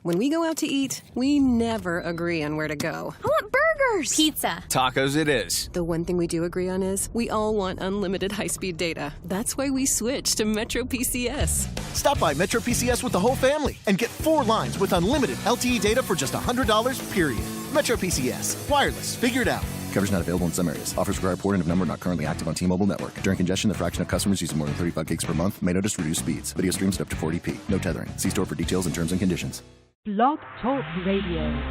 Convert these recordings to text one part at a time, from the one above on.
When we go out to eat, we never agree on where to go. I want burgers! Pizza. Tacos it is. The one thing we do agree on is we all want unlimited high-speed data. That's why we switched to Metro PCS. Stop by Metro PCS with the whole family and get 4 lines with unlimited LTE data for just $100, period. Metro PCS. Wireless. Figure it out. Coverage not available in some areas. Offers require port and if number not currently active on T-Mobile network. During congestion, the fraction of customers using more than 35 gigs per month may notice reduced speeds. Video streams at up to 40p. No tethering. See store for details and terms and conditions. Blog Talk Radio.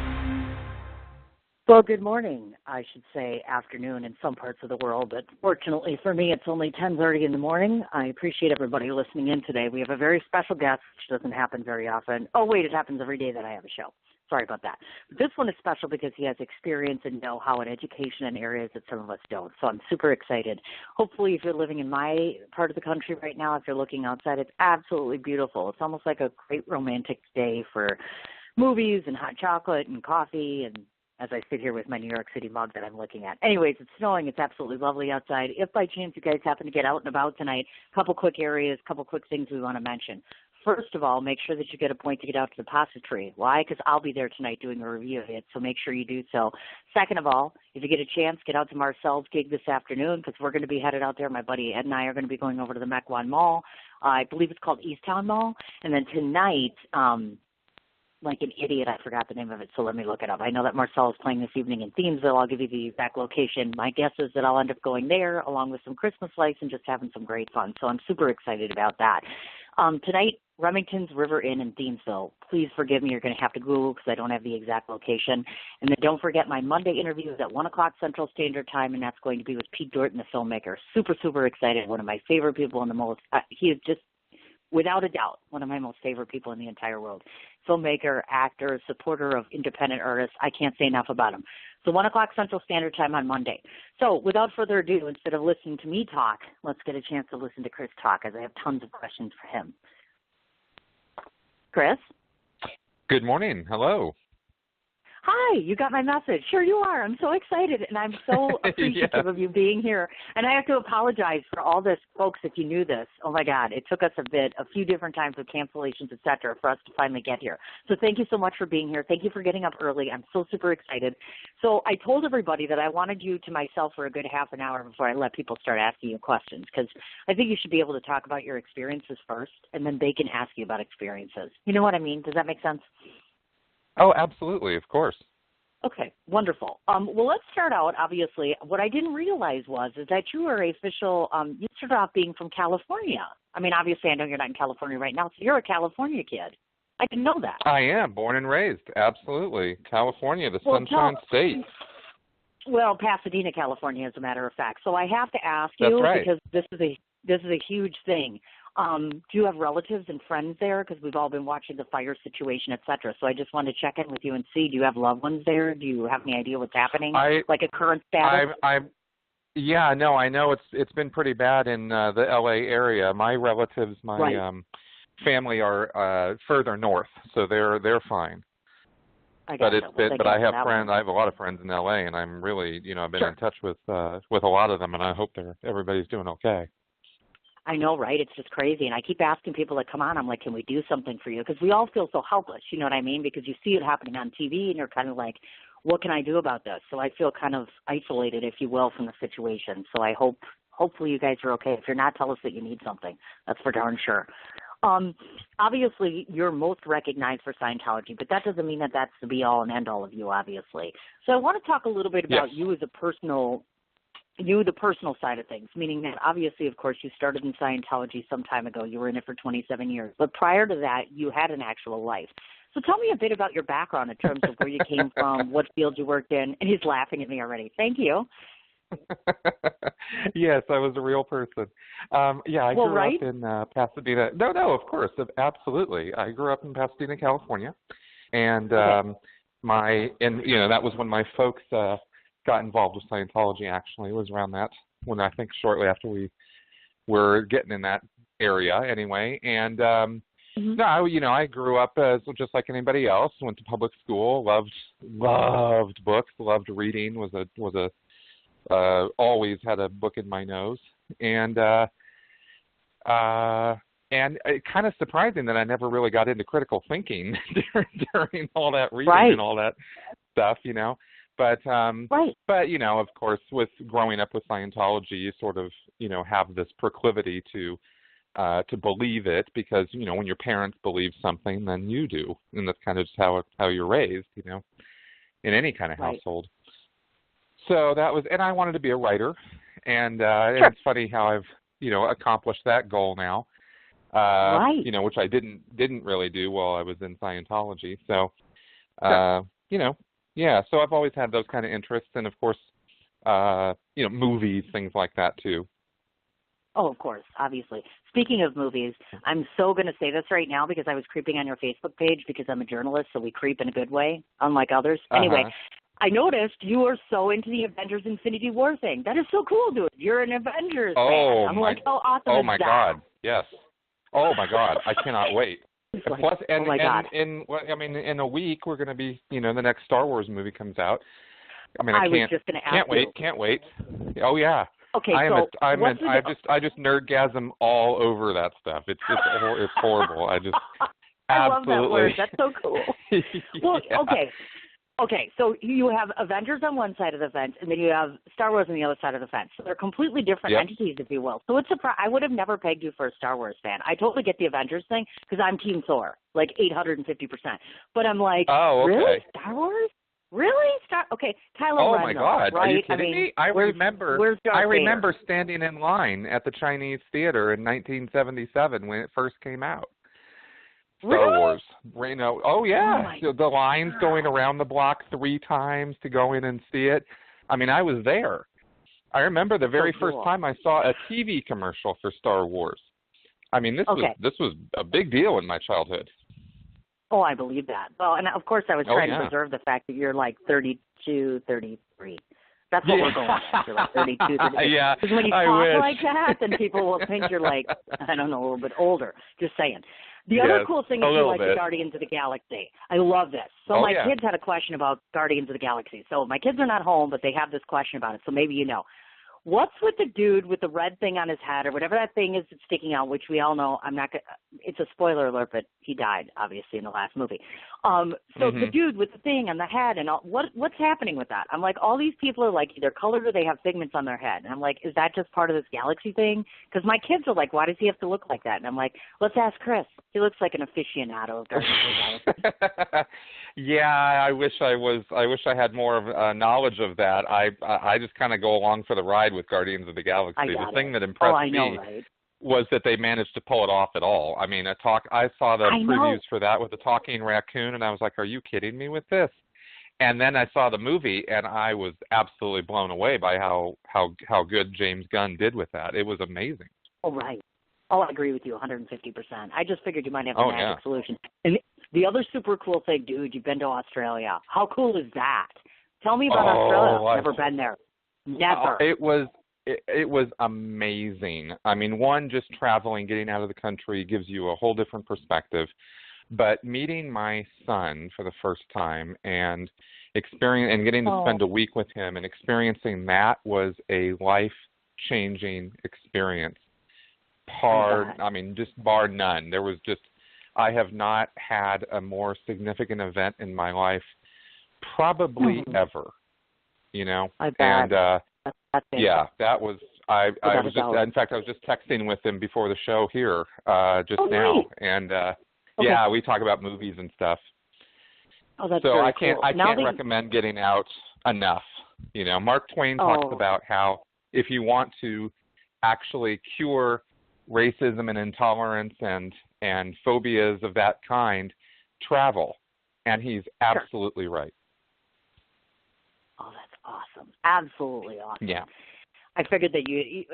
Well, good morning, I should say afternoon in some parts of the world, but fortunately for me, it's only 10:30 in the morning. I appreciate everybody listening in today. We have a very special guest, which doesn't happen very often. Oh, wait, it happens every day that I have a show. Sorry about that. But this one is special because he has experience and know-how in education in areas that some of us don't. So I'm super excited. Hopefully, if you're living in my part of the country right now, if you're looking outside, it's absolutely beautiful. It's almost like a great romantic day for movies and hot chocolate and coffee, and as I sit here with my New York City mug that I'm looking at. Anyways, it's snowing. It's absolutely lovely outside. If by chance you guys happen to get out and about tonight, a couple quick areas, a couple quick things we want to mention. First of all, make sure that you get a point to get out to the depository. Why? Because I'll be there tonight doing a review of it, so make sure you do so. Second of all, if you get a chance, get out to Marcel's gig this afternoon because we're going to be headed out there. My buddy Ed and I are going to be going over to the Mequon Mall. I believe it's called Easttown Mall. And then tonight, like an idiot, I forgot the name of it, so let me look it up. I know that Marcel is playing this evening in Thiemsville. I'll give you the exact location. My guess is that I'll end up going there along with some Christmas lights and just having some great fun. So I'm super excited about that. Tonight, Remington's River Inn in Thiemsville. Please forgive me. You're going to have to Google because I don't have the exact location. And then don't forget my Monday interview is at 1 o'clock Central Standard Time, and that's going to be with Pete Dorton, the filmmaker. Super, super excited. One of my favorite people in the most he is just, without a doubt, one of my most favorite people in the entire world. Filmmaker, actor, supporter of independent artists. I can't say enough about him. So 1 o'clock Central Standard Time on Monday. So without further ado, instead of listening to me talk, let's get a chance to listen to Chris talk, as I have tons of questions for him. Chris? Good morning. Hello. Hi, you got my message. Sure you are. I'm so excited, and I'm so appreciative of you being here. And I have to apologize for all this, folks, if you knew this. Oh, my God, it took us a few different times with cancellations, et cetera, for us to finally get here. So thank you so much for being here. Thank you for getting up early. I'm so super excited. So I told everybody that I wanted you to myself for a good half an hour before I let people start asking you questions, because I think you should be able to talk about your experiences first, and then they can ask you about experiences. You know what I mean? Does that make sense? Oh, absolutely, of course. Okay, wonderful. Well, let's start out, obviously. What I didn't realize is that you are you started off being from California. I mean, obviously, I know you're not in California right now, so you're a California kid. I didn't know that. I am, born and raised, absolutely. California, the Sunshine State. Well, Pasadena, California, as a matter of fact. So I have to ask That's you, right. because this is a huge thing. Do you have relatives and friends there? Because we've all been watching the fire situation, et cetera. So I just wanted to check in with you and see, do you have loved ones there? Do you have any idea what's happening? Like a current status? Yeah, no, I know it's been pretty bad in the L.A. area. My relatives, family are further north, so they're fine. I have friends. I have a lot of friends in L.A. and I'm really, I've been in touch with a lot of them, and I hope everybody's doing okay. I know, right? It's just crazy. And I keep asking people that come on, I'm like, can we do something for you? Because we all feel so helpless, you know what I mean? Because you see it happening on TV and you're kind of like, what can I do about this? So I feel kind of isolated, if you will, from the situation. So I hopefully you guys are okay. If you're not, tell us that you need something. That's for darn sure. Obviously, you're most recognized for Scientology, but that doesn't mean that that's the be-all and end-all of you, obviously. So I want to talk a little bit about you as the personal side of things, meaning that obviously, of course, you started in Scientology some time ago. You were in it for 27 years. But prior to that, you had an actual life. So tell me a bit about your background in terms of where you came from, what field you worked in. And he's laughing at me already. Thank you. Yes, I was a real person. I grew up in Pasadena. No, of course, absolutely. I grew up in Pasadena, California. And that was when my folks got involved with Scientology, actually. It was around that, when I think shortly after we were getting in that area anyway. And, I grew up as just like anybody else, went to public school, loved books, loved reading, always had a book in my nose. And And it's kind of surprising that I never really got into critical thinking during all that reading and all that stuff, you know. But but you know, of course, with growing up with Scientology, you sort of, you know, have this proclivity to believe it because, you know, when your parents believe something, then you do, and that's kind of just how you're raised, you know, in any kind of household. So that was, and I wanted to be a writer, and it's funny how I've, you know, accomplished that goal now. You know, which I didn't really do while I was in Scientology. So, you know, so I've always had those kind of interests, and of course, you know, movies, things like that too. Oh, of course, obviously. Speaking of movies, I'm so going to say this right now because I was creeping on your Facebook page because I'm a journalist, so we creep in a good way, unlike others. Anyway, I noticed you are so into the Avengers Infinity War thing. That is so cool, dude. You're an Avengers fan. I'm like, how awesome is that? Oh, my God, yes. Oh, my God, I cannot wait. Plus, and, oh my God. In a week, we're going to be, you know, the next Star Wars movie comes out. I mean, was just going to ask you. Can't wait. Oh, yeah. Okay, I just nerdgasm all over that stuff. It's horrible. I just I absolutely. love that word. That's so cool. Well, okay. So you have Avengers on one side of the fence, and then you have Star Wars on the other side of the fence. So they're completely different entities, if you will. So it's I would have never pegged you for a Star Wars fan. I totally get the Avengers thing because I'm Team Thor, like 850%. But I'm like, really? Star Wars? Really? Tyler. Oh Redknapp, my God! Right? Are you kidding me? I remember Vader? standing in line at the Chinese Theater in 1977 when it first came out. Star Wars. You know, the lines going around the block 3 times to go in and see it. I mean, I was there. I remember the very first time I saw a TV commercial for Star Wars. I mean, this was a big deal in my childhood. Oh, I believe that. Well, and of course I was trying to preserve the fact that you're like 32, 33. That's what we're going after, like 32, 33. Yeah, because when you talk like that, then people will think you're like, I don't know, a little bit older. Just saying. The other cool thing is you like the Guardians of the Galaxy. I love this. So my kids had a question about Guardians of the Galaxy. So my kids are not home, but they have this question about it. So maybe you know. What's with the dude with the red thing on his head or whatever that thing is that's sticking out, which we all know, it's a spoiler alert, but he died, obviously, in the last movie. The dude with the thing on the head and all, what's happening with that? I'm like, all these people are like either colored or they have pigments on their head. And I'm like, is that just part of this galaxy thing? Because my kids are like, why does he have to look like that? And I'm like, let's ask Chris. He looks like an aficionado of Guardians of the Galaxy. Yeah, I wish I had more of knowledge of that. I just kind of go along for the ride with Guardians of the Galaxy. The thing that impressed me was that they managed to pull it off at all. I mean, I saw the previews for that with the talking raccoon, and I was like, are you kidding me with this? And then I saw the movie, and I was absolutely blown away by how good James Gunn did with that. It was amazing. Oh, right. Oh, I agree with you 150%. I just figured you might have a magic solution. And the other super cool thing, dude, you've been to Australia. How cool is that? Tell me about Australia. I've never been there. Never. It was amazing. I mean, one, just traveling, getting out of the country gives you a whole different perspective. But meeting my son for the first time and getting to spend a week with him and experiencing that was a life-changing experience. Just bar none. There was I have not had a more significant event in my life probably ever, you know. I bet. And that was I was just texting with him before the show here now. And we talk about movies and stuff. Oh, that's so very I can't cool. recommend getting out enough. You know, Mark Twain talks about how if you want to actually cure racism and intolerance and phobias of that kind, travel. And he's absolutely right. Oh, that's awesome. Absolutely awesome. Yeah. I figured that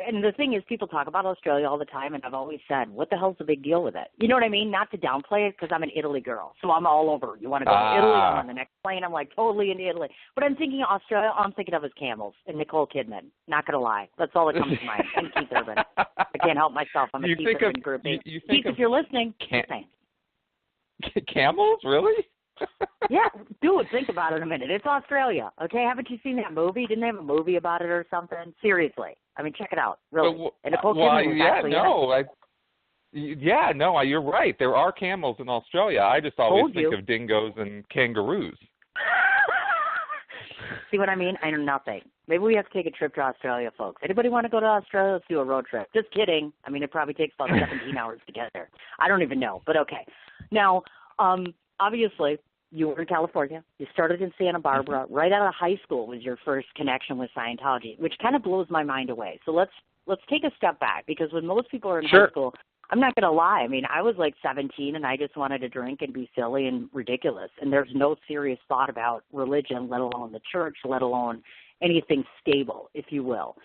and the thing is, people talk about Australia all the time, and I've always said, what the hell's the big deal with it? You know what I mean? Not to downplay it, because I'm an Italy girl, so I'm all over. You want to go to Italy? I'm on the next plane. I'm like totally into Italy. But I'm thinking Australia, all I'm thinking of is camels and Nicole Kidman. Not going to lie. That's all that comes to mind. And Keith Urban. I can't help myself. I'm a Keith Urban groupie. Keith, if you're listening, camels? Really? Yeah, dude, think about it a minute. It's Australia, okay? Haven't you seen that movie? Didn't they have a movie about it or something? Seriously. I mean, check it out, really. And Nicole Kidman was actually Yeah, no, you're right. There are camels in Australia. I just always think of dingoes and kangaroos. See what I mean? I know nothing. Maybe we have to take a trip to Australia, folks. Anybody want to go to Australia? Let's do a road trip. Just kidding. I mean, it probably takes about 17 hours to get there. I don't even know, but okay. Now, obviously, you were in California. You started in Santa Barbara. Mm-hmm. Right out of high school was your first connection with Scientology, which kind of blows my mind away. So let's take a step back, because when most people are in high school, I'm not going to lie. I mean, I was like 17 and I just wanted to drink and be silly and ridiculous. And there's no serious thought about religion, let alone the church, let alone anything stable, if you will.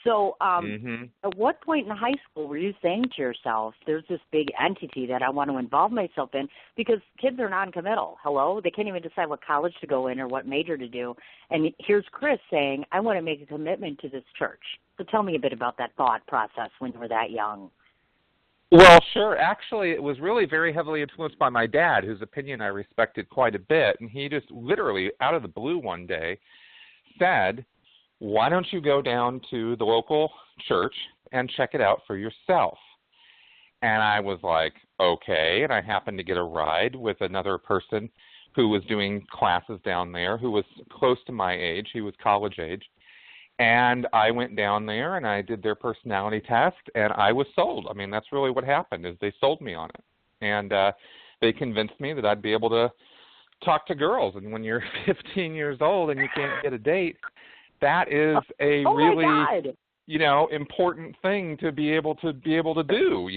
So at what point in high school were you saying to yourself, there's this big entity that I want to involve myself in? Because kids are non-committal. Hello? They can't even decide what college to go in or what major to do. And here's Chris saying, I want to make a commitment to this church. So tell me a bit about that thought process when you were that young. Well, sure. Actually, it was really very heavily influenced by my dad, whose opinion I respected quite a bit. And he just literally, out of the blue one day, said, why don't you go down to the local church and check it out for yourself? And I was like, okay. And I happened to get a ride with another person who was doing classes down there, who was close to my age. He was college age. And I went down there and I did their personality test, and I was sold. I mean, that's really what happened, is they sold me on it. And they convinced me that I'd be able to talk to girls. And when you're 15 years old and you can't get a date, that is a really, important thing to be able to do,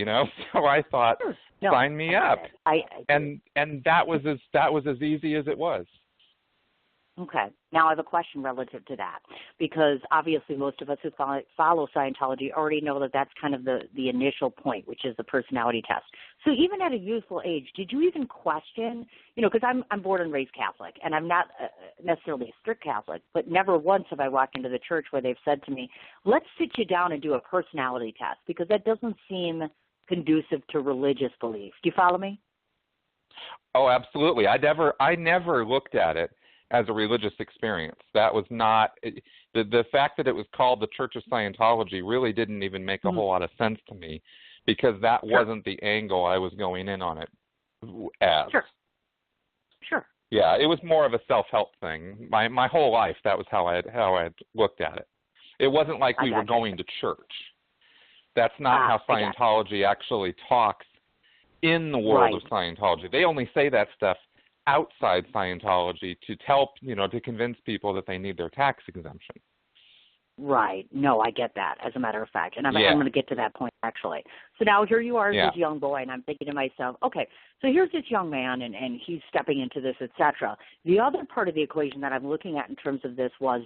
So I thought, sign me up. And that was as easy as it was. Okay. Now I have a question relative to that, because obviously most of us who follow Scientology already know that that's kind of the initial point, which is the personality test. So even at a youthful age, did you even question, because I'm born and raised Catholic, and I'm not necessarily a strict Catholic, but never once have I walked into the church where they've said to me, let's sit you down and do a personality test, because that doesn't seem conducive to religious beliefs. Do you follow me? Oh, absolutely. I never looked at it as a religious experience. That was not, the fact that it was called the Church of Scientology really didn't even make a whole lot of sense to me, because that wasn't the angle I was going in on it as. Sure. Yeah, it was more of a self-help thing. My whole life, that was how I looked at it. It wasn't like we were going to church. That's not how Scientology actually talks in the world of Scientology. They only say that stuff outside Scientology to tell, to convince people that they need their tax exemption. Right. No, I get that, as a matter of fact. And I'm going to get to that point, actually. So now here you are as this young boy, and I'm thinking to myself, okay, so here's this young man, and he's stepping into this, etc. The other part of the equation that I'm looking at in terms of this was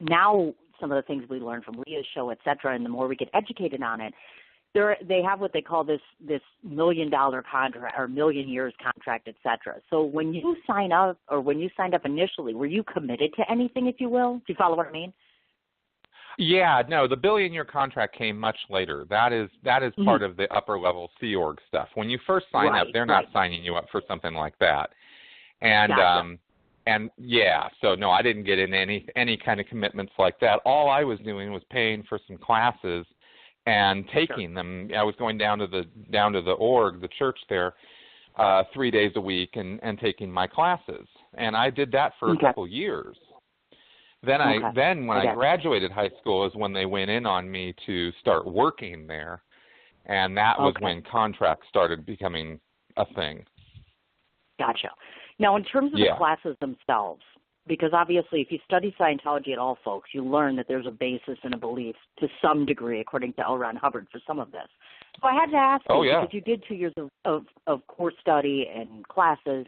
now some of the things we learned from Leah's show, etc., and the more we get educated on it, they have what they call this $1 million contract or million years contract, etc. So when you sign up, or when you signed up initially, were you committed to anything, if you will? Do you follow what I mean? Yeah, no, the billion-year contract came much later. That is part of the upper-level Sea Org stuff. When you first sign up, they're not signing you up for something like that. And so no, I didn't get in any kind of commitments like that. All I was doing was paying for some classes and taking them. I was going down to the org, the church there, 3 days a week and taking my classes. And I did that for a couple years. Then when I graduated high school is when they went in on me to start working there, and that was when contracts started becoming a thing. Gotcha. Now, in terms of the classes themselves, because obviously if you study Scientology at all, folks, you learn that there's a basis and a belief to some degree, according to L. Ron Hubbard, for some of this. So I had to ask you, because you did 2 years of course study and classes,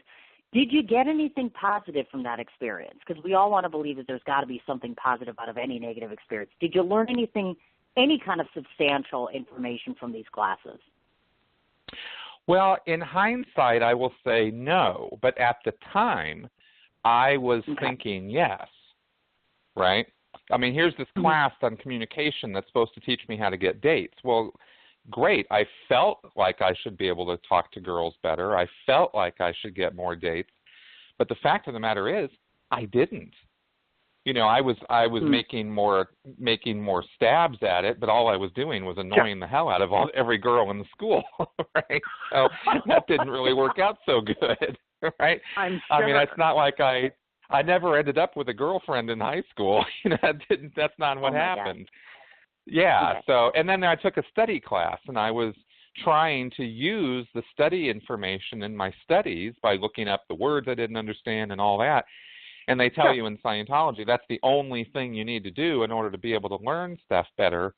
did you get anything positive from that experience? Because we all want to believe that there's got to be something positive out of any negative experience. Did you learn anything, any kind of substantial information from these classes? Well, in hindsight, I will say no. But at the time, I was thinking yes, right? I mean, here's this class on communication that's supposed to teach me how to get dates. Well, great. I felt like I should be able to talk to girls better. I felt like I should get more dates. But the fact of the matter is, I didn't. I was making more stabs at it, but all I was doing was annoying the hell out of every girl in the school, right? So that didn't really work out so good, right? I'm sure. I mean, it's not like I never ended up with a girlfriend in high school. That's not what happened. God. Yeah. Okay. So, and then I took a study class, and I was trying to use the study information in my studies by looking up the words I didn't understand and all that. And they tell you in Scientology that's the only thing you need to do in order to be able to learn stuff better.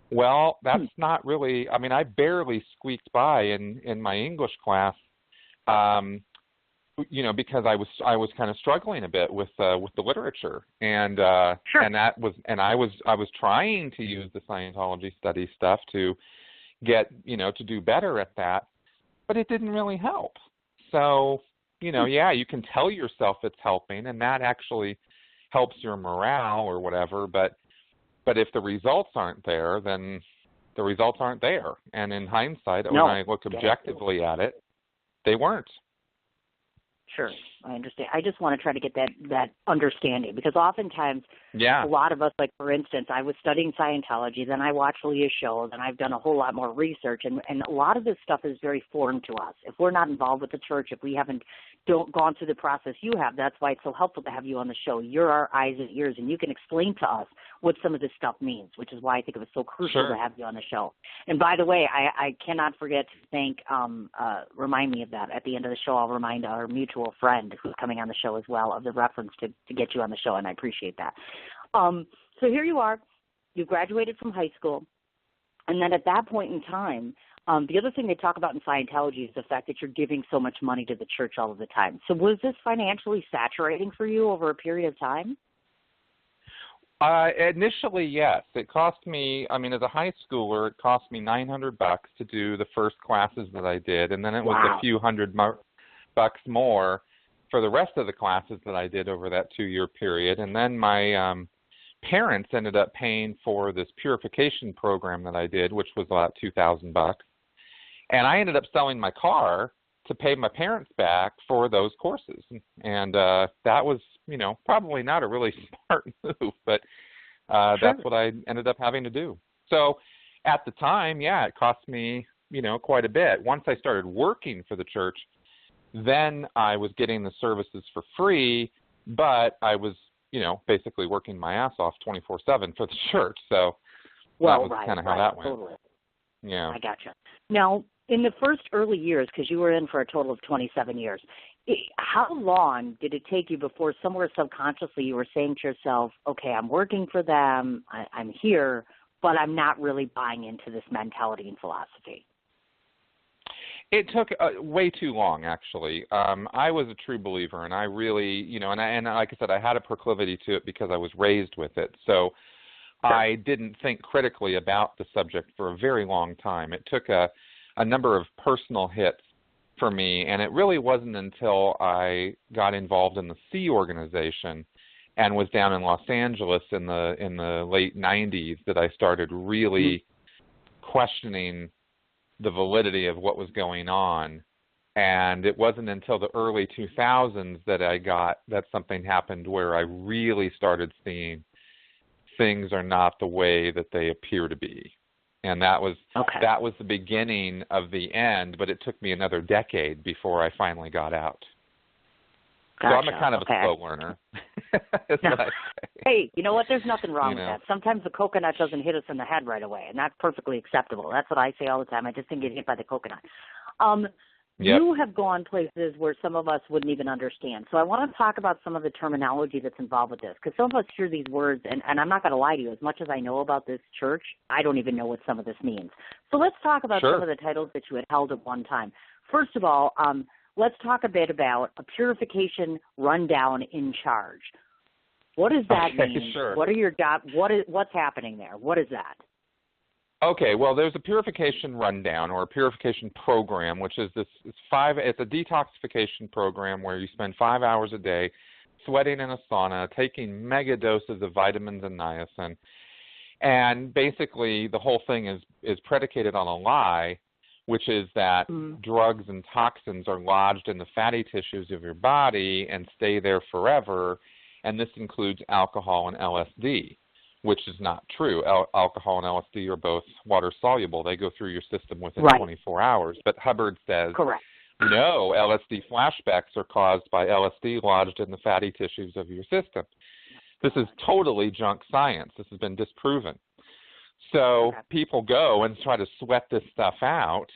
Well, that's not really. I mean, I barely squeaked by in my English class, because I was kind of struggling a bit with the literature, and I was trying to use the Scientology study stuff to get to do better at that, but it didn't really help. So. You can tell yourself it's helping, and that actually helps your morale or whatever, but if the results aren't there, then the results aren't there. And in hindsight, when I look objectively at it, they weren't. Sure, I understand. I just want to try to get that understanding, because oftentimes a lot of us, like for instance, I was studying Scientology, then I watched Leah's show, then I've done a whole lot more research, and a lot of this stuff is very foreign to us. If we're not involved with the church, if we haven't gone through the process you have, that's why it's so helpful to have you on the show. You're our eyes and ears, and you can explain to us what some of this stuff means, which is why I think it was so crucial to have you on the show. And by the way, I cannot forget to thank, remind me of that. At the end of the show, I'll remind our mutual friend who's coming on the show as well of the reference to get you on the show, and I appreciate that. So here you are. You graduated from high school, and then at that point in time, the other thing they talk about in Scientology is the fact that you're giving so much money to the church all of the time. So was this financially saturating for you over a period of time? Initially, yes. It cost me, as a high schooler, it cost me $900 to do the first classes that I did, and then it was a few $100 more for the rest of the classes that I did over that 2-year period. And then my parents ended up paying for this purification program that I did, which was about $2,000. And I ended up selling my car to pay my parents back for those courses. And that was, probably not a really smart move, but that's what I ended up having to do. So at the time, it cost me, quite a bit. Once I started working for the church, then I was getting the services for free, but I was, basically working my ass off 24/7 for the church. So that was kind of how that went. Totally. Yeah. I gotcha. Now, in the first early years, because you were in for a total of 27 years, how long did it take you before somewhere subconsciously you were saying to yourself, okay, I'm working for them, I'm here, but I'm not really buying into this mentality and philosophy? It took way too long, actually. I was a true believer, and I really, and like I said, I had a proclivity to it because I was raised with it. So I didn't think critically about the subject for a very long time. It took a number of personal hits for me, and it really wasn't until I got involved in the Sea organization and was down in Los Angeles in the late 90s that I started really questioning the validity of what was going on. And it wasn't until the early 2000s that something happened where I really started seeing things are not the way that they appear to be. And that was the beginning of the end, but it took me another decade before I finally got out. Gotcha. So I'm a kind of a slow learner. Hey, you know what? There's nothing wrong with that. Sometimes the coconut doesn't hit us in the head right away, and that's perfectly acceptable. That's what I say all the time. I just didn't get hit by the coconut. You have gone places where some of us wouldn't even understand. So I want to talk about some of the terminology that's involved with this, because some of us hear these words, and I'm not going to lie to you. As much as I know about this church, I don't even know what some of this means. So let's talk about some of the titles that you had held at one time. First of all, let's talk a bit about a purification rundown in charge. What does that mean? Sure. What are your job? What's happening there? What is that? Okay, well, there's a purification rundown or a purification program, which is it's a detoxification program where you spend 5 hours a day sweating in a sauna, taking mega doses of vitamins and niacin, and basically the whole thing is predicated on a lie, which is that drugs and toxins are lodged in the fatty tissues of your body and stay there forever, and this includes alcohol and LSD, which is not true. Alcohol and LSD are both water-soluble. They go through your system within 24 hours. But Hubbard says, no, LSD flashbacks are caused by LSD lodged in the fatty tissues of your system. This is totally junk science. This has been disproven. So people go and try to sweat this stuff out,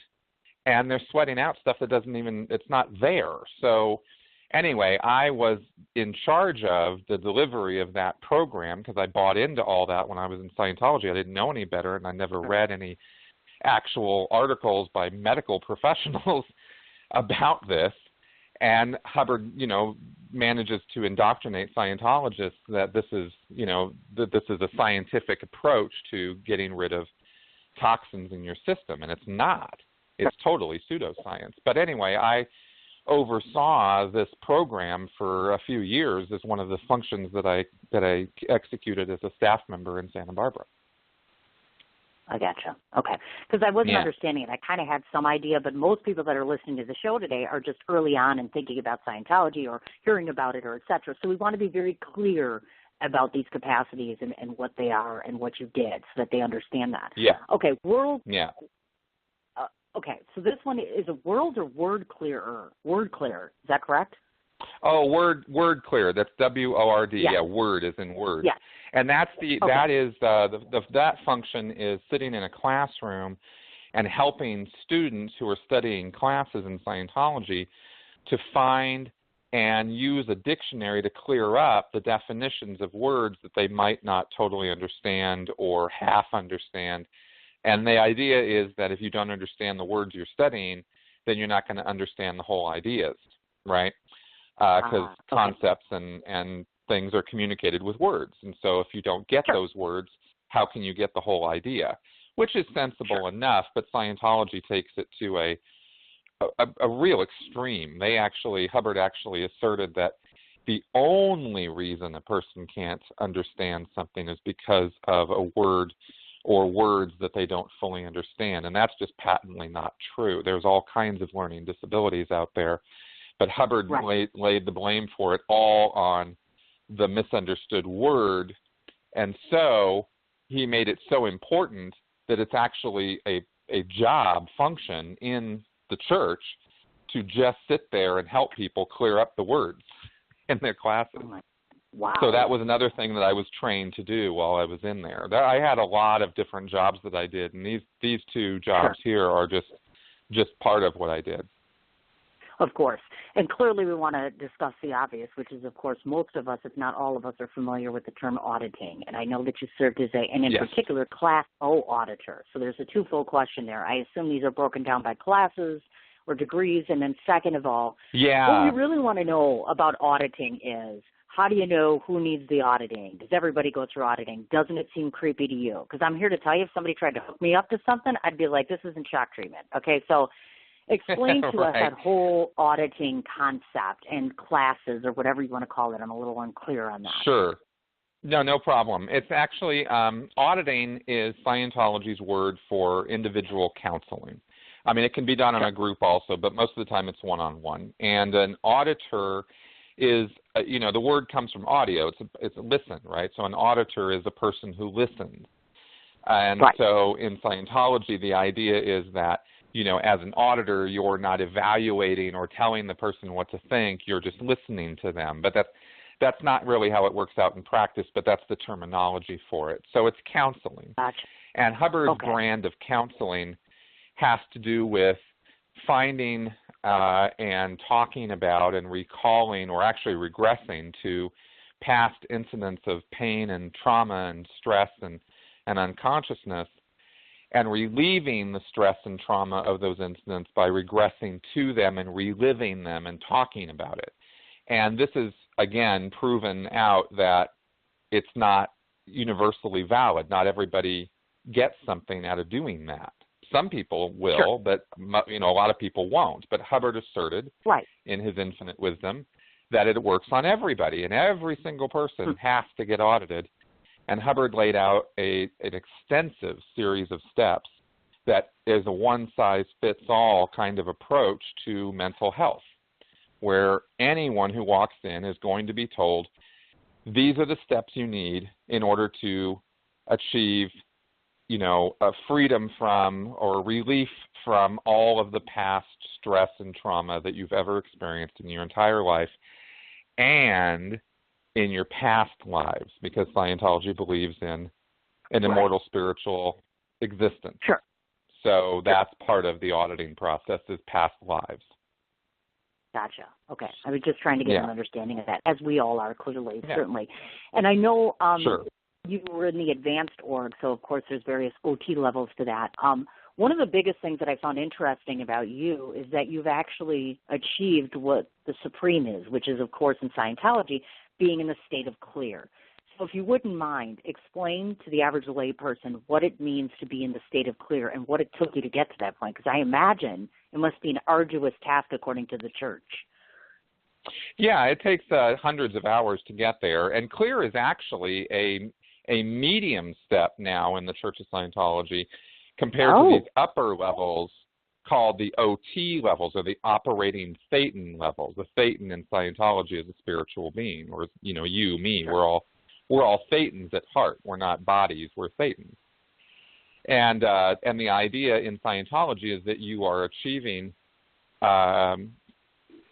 and they're sweating out stuff that doesn't even, it's not there. So anyway, I was in charge of the delivery of that program because I bought into all that when I was in Scientology. I didn't know any better, and I never read any actual articles by medical professionals about this. And Hubbard, you know, manages to indoctrinate Scientologists that this is, you know, that this is a scientific approach to getting rid of toxins in your system, and it's not. It's totally pseudoscience. But anyway, I oversaw this program for a few years as one of the functions that I executed as a staff member in Santa Barbara. I gotcha. Okay. Because I wasn't understanding it. I kind of had some idea, but most people that are listening to the show today are just early on and thinking about Scientology or hearing about it or et cetera. So we want to be very clear about these capacities and what they are and what you did so that they understand that. Yeah. Okay. Yeah. Okay. So this one is a world or word clearer? Word clear. Is that correct? Oh, word clear. That's W-O-R-D. Yeah. Yeah, word is in word. Yeah. And that's that function is sitting in a classroom and helping students who are studying classes in Scientology to find and use a dictionary to clear up the definitions of words that they might not totally understand or half understand. And the idea is that if you don't understand the words you're studying, then you're not going to understand the whole ideas, right? Because concepts and things are communicated with words. And so if you don't get those words, how can you get the whole idea? Which is sensible enough, but Scientology takes it to a real extreme. Hubbard actually asserted that the only reason a person can't understand something is because of a word or words that they don't fully understand. And that's just patently not true. There's all kinds of learning disabilities out there. But Hubbard laid the blame for it all on the misunderstood word, and so he made it so important that it's actually a job function in the church to just sit there and help people clear up the words in their classes. Wow. So that was another thing that I was trained to do while I was in there. I had a lot of different jobs that I did, and these two jobs here are just part of what I did. Of course. And clearly we want to discuss the obvious, which is, of course, most of us, if not all of us, are familiar with the term auditing. And I know that you served as in particular, Class O auditor. So there's a twofold question there. I assume these are broken down by classes or degrees. And then second of all, what we really want to know about auditing is, how do you know who needs the auditing? Does everybody go through auditing? Doesn't it seem creepy to you? Because I'm here to tell you, if somebody tried to hook me up to something, I'd be like, this isn't shock treatment. Okay, so explain to us that whole auditing concept and classes or whatever you want to call it. I'm a little unclear on that. Sure. No problem. It's actually, auditing is Scientology's word for individual counseling. I mean, it can be done in a group also, but most of the time it's one-on-one. And an auditor is, the word comes from audio. It's a listen, right? So an auditor is a person who listens. And so in Scientology, the idea is that, as an auditor, you're not evaluating or telling the person what to think. You're just listening to them. But that's not really how it works out in practice, but that's the terminology for it. So it's counseling. Gotcha. And Hubbard's brand of counseling has to do with finding and talking about and recalling or actually regressing to past incidents of pain and trauma and stress and unconsciousness, and relieving the stress and trauma of those incidents by regressing to them and reliving them and talking about it. And this is, again, proven out that it's not universally valid. Not everybody gets something out of doing that. Some people will, but a lot of people won't. But Hubbard asserted in his infinite wisdom that it works on everybody, and every single person has to get audited. And Hubbard laid out an extensive series of steps that is a one-size-fits-all kind of approach to mental health, where anyone who walks in is going to be told, these are the steps you need in order to achieve, a freedom from or relief from all of the past stress and trauma that you've ever experienced in your entire life and in your past lives, because Scientology believes in an immortal spiritual existence. Sure. So that's part of the auditing process, is past lives. Gotcha. Okay. I was just trying to get an understanding of that, as we all are, clearly, certainly. And I know you were in the advanced org, so of course there's various OT levels to that. One of the biggest things that I found interesting about you is that you've actually achieved what the supreme is, which is, of course, in Scientology, being in the state of clear. So if you wouldn't mind, explain to the average layperson what it means to be in the state of clear and what it took you to get to that point, because I imagine it must be an arduous task according to the church. Yeah, it takes hundreds of hours to get there, and clear is actually a medium step now in the Church of Scientology compared to these upper levels called the OT levels, or the operating Thetan levels. The Thetan in Scientology is a spiritual being, or you, me, we're all Thetans at heart. We're not bodies, we're Thetans. And the idea in Scientology is that you are achieving an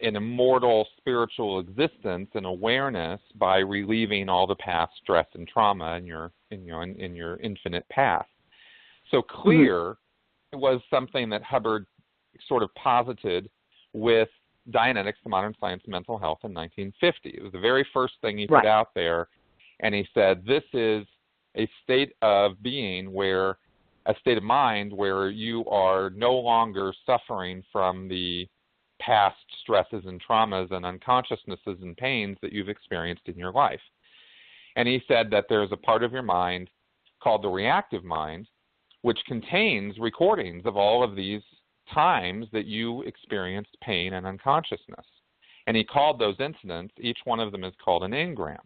immortal spiritual existence and awareness by relieving all the past stress and trauma in your infinite past. So clear was something that Hubbard sort of posited with Dianetics, the Modern Science of Mental Health, in 1950. It was the very first thing he put out there, and he said this is a state of being where, a state of mind where you are no longer suffering from the past stresses and traumas and unconsciousnesses and pains that you've experienced in your life. And he said that there's a part of your mind called the reactive mind, which contains recordings of all of these times that you experienced pain and unconsciousness. And he called those incidents, each one of them is called an engram.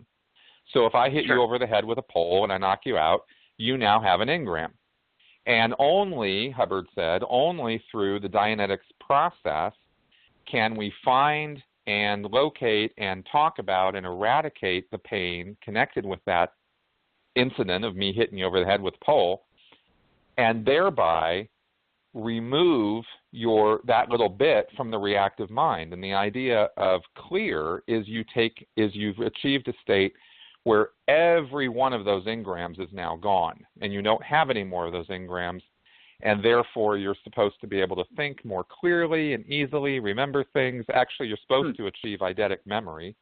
So if I hit you over the head with a pole and I knock you out, you now have an engram. And only, Hubbard said, only through the Dianetics process can we find and locate and talk about and eradicate the pain connected with that incident of me hitting you over the head with a pole, and thereby remove that little bit from the reactive mind. And the idea of clear is you've achieved a state where every one of those engrams is now gone, and you don't have any more of those engrams, and therefore you're supposed to be able to think more clearly and easily, remember things. Actually, you're supposed to achieve eidetic memory.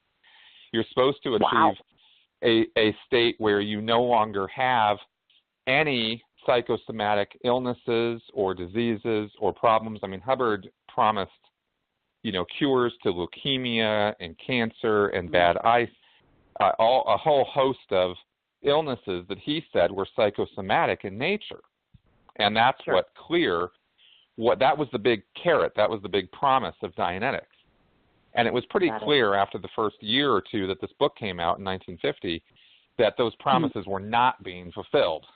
You're supposed to achieve a state where you no longer have any psychosomatic illnesses or diseases or problems. I mean, Hubbard promised, cures to leukemia and cancer and bad eyesight, a whole host of illnesses that he said were psychosomatic in nature. And that's what that was the big carrot, that was the big promise of Dianetics. And it was pretty clear after the first year or two that this book came out in 1950 that those promises were not being fulfilled.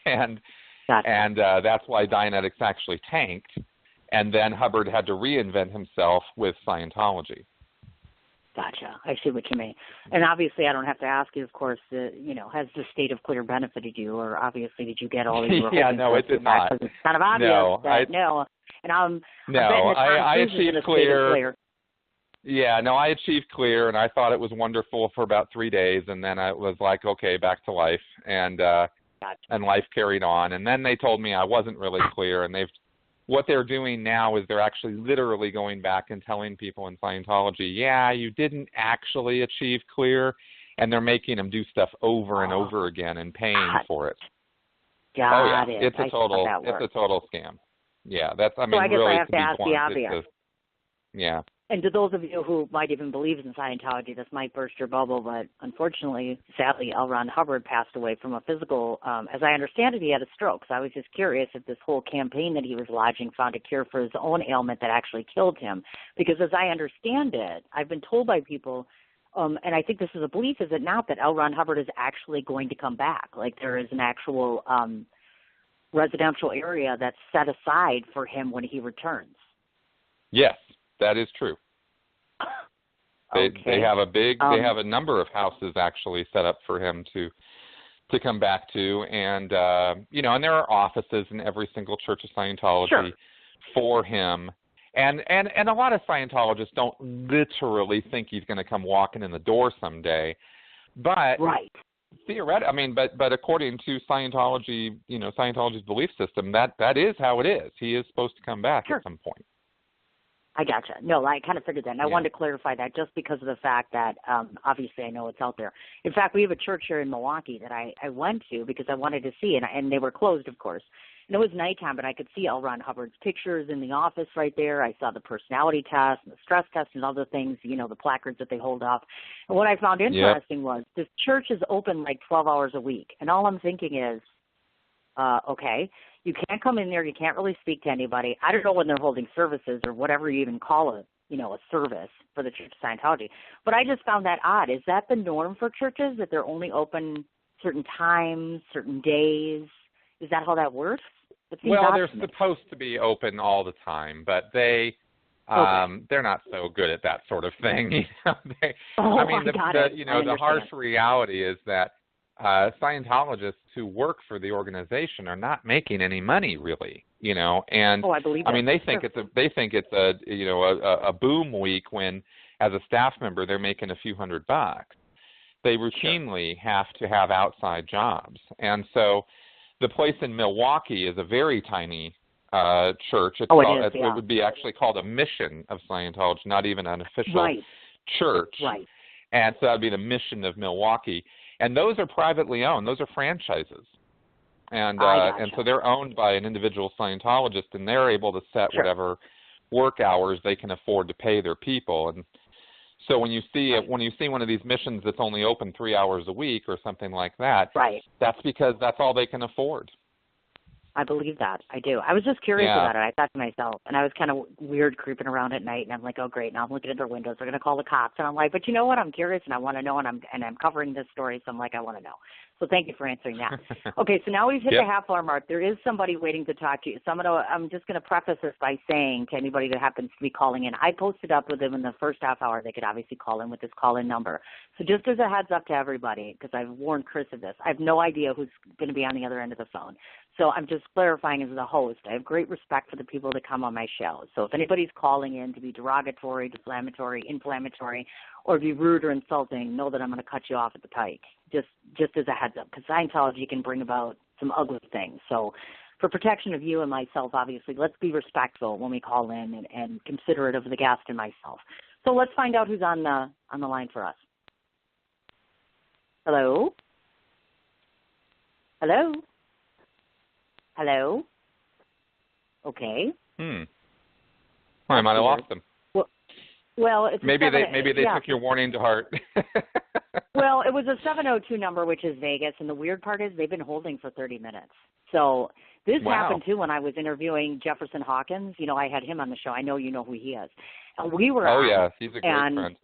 and that's why Dianetics actually tanked. And then Hubbard had to reinvent himself with Scientology. Gotcha. I see what you mean. And obviously, I don't have to ask you, of course, has the state of clear benefited you, or obviously did you get all that you were hoping no, it did not. It's kind of obvious no. And I achieved clear. Yeah, no, I achieved clear, and I thought it was wonderful for about 3 days, and then I was like, okay, back to life, and life carried on. And then they told me I wasn't really clear, and what they're doing now is they're actually literally going back and telling people in Scientology, yeah, you didn't actually achieve clear, and they're making them do stuff over and over again and paying for it. Got it. It's a total scam. Yeah, that's, I mean, so I guess really, I have to ask the obvious. Yeah. And to those of you who might even believe in Scientology, this might burst your bubble, but unfortunately, sadly, L. Ron Hubbard passed away from a physical, as I understand it, he had a stroke. So I was just curious if this whole campaign that he was lodging found a cure for his own ailment that actually killed him. Because as I understand it, I've been told by people, and I think this is a belief, is it not, that L. Ron Hubbard is actually going to come back? Like there is an actual residential area that's set aside for him when he returns. Yes, that is true. They have a big, they have a number of houses actually set up for him to come back to, and and there are offices in every single Church of Scientology for him. And a lot of Scientologists don't literally think he's going to come walking in the door someday, but theoretically, but according to Scientology, Scientology's belief system, that is how it is. He is supposed to come back at some point. I gotcha. No, I kind of figured that. And I wanted to clarify that just because of the fact that obviously I know it's out there. In fact, we have a church here in Milwaukee that I went to because I wanted to see, and they were closed, of course. And it was nighttime, but I could see L. Ron Hubbard's pictures in the office right there. I saw the personality test and the stress test and other things, the placards that they hold up. And what I found interesting was this church is open like 12 hours a week. And all I'm thinking is, okay, you can't come in there. You can't really speak to anybody. I don't know when they're holding services or whatever you even call it, a service for the Church of Scientology. But I just found that odd. Is that the norm for churches, that they're only open certain times, certain days? Is that how that works? Well, they're supposed to be open all the time, but they're not so good at that sort of thing. The harsh reality is that Scientologists who work for the organization are not making any money, really. And I believe that. they think it's a boom week when, as a staff member, they're making a few $100. They routinely have to have outside jobs, and so the place in Milwaukee is a very tiny church. It would be actually called a mission of Scientology, not even an official church. Right. And so that would be the mission of Milwaukee. And those are privately owned. Those are franchises. And so they're owned by an individual Scientologist, and they're able to set whatever work hours they can afford to pay their people. And so when you see one of these missions that's only open 3 hours a week or something like that, that's because that's all they can afford. I believe that. I do. I was just curious about it. I thought to myself, and I was kind of weird creeping around at night, and I'm like, oh, great, now I'm looking at their windows. They're going to call the cops. And I'm like, but you know what? I'm curious, and I want to know, and I'm covering this story, so I'm like, I want to know. So thank you for answering that. Okay, so now we've hit the half-hour mark. There is somebody waiting to talk to you. So I'm just going to preface this by saying to anybody that happens to be calling in, I posted up with them in the first half hour. They could obviously call in with this call-in number. So just as a heads up to everybody, because I've warned Chris of this, I have no idea who's going to be on the other end of the phone. So I'm just clarifying as the host. I have great respect for the people that come on my show. So if anybody's calling in to be derogatory, deflammatory, inflammatory, or be rude or insulting, know that I'm going to cut you off at the pike, just as a heads up, because Scientology can bring about some ugly things. So for protection of you and myself, obviously, let's be respectful when we call in and considerate of the guest and myself. So let's find out who's on the line for us. Hello? Hello? Hello? Okay. I might have lost them. Well, it's maybe they took your warning to heart. Well, it was a 702 number, which is Vegas, and the weird part is they've been holding for 30 minutes. So this happened too when I was interviewing Jefferson Hawkins. I had him on the show. I know you know who he is. And we were he's a great friend.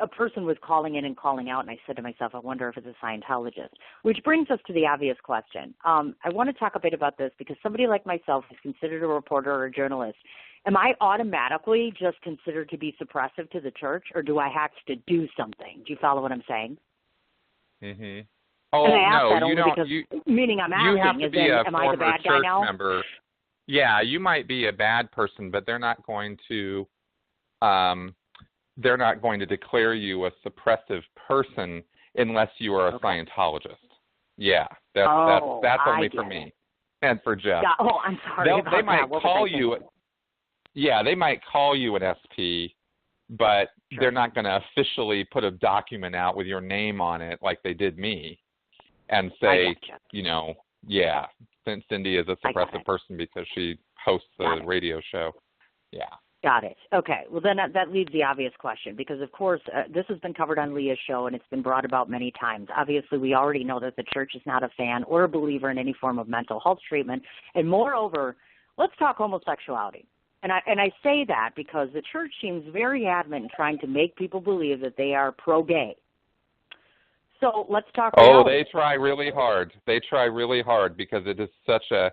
A person was calling in and calling out, and I said to myself, I wonder if it's a Scientologist, which brings us to the obvious question. I want to talk a bit about this because somebody like myself is considered a reporter or a journalist. Am I automatically just considered to be suppressive to the church, or do I have to do something? Do you follow what I'm saying? Mm-hmm. Oh, and I ask no, that only you don't. Because, meaning I'm asking, you have to be a am I the bad guy now? Member. Yeah, you might be a bad person, but they're not going to declare you a suppressive person unless you are a Scientologist. Yeah, that's only for me and for Jeff. I'm sorry. They might call you. Yeah, they might call you an SP, but they're not going to officially put a document out with your name on it like they did me and say, Cindy is a suppressive person because she hosts a radio show. Yeah. Got it. Okay. Well, then that leaves the obvious question because, of course, this has been covered on Leah's show and it's been brought about many times. Obviously, we already know that the church is not a fan or a believer in any form of mental health treatment. And moreover, let's talk homosexuality. And I say that because the church seems very adamant in trying to make people believe that they are pro-gay. So let's talk reality. They try really hard. They try really hard because it is such a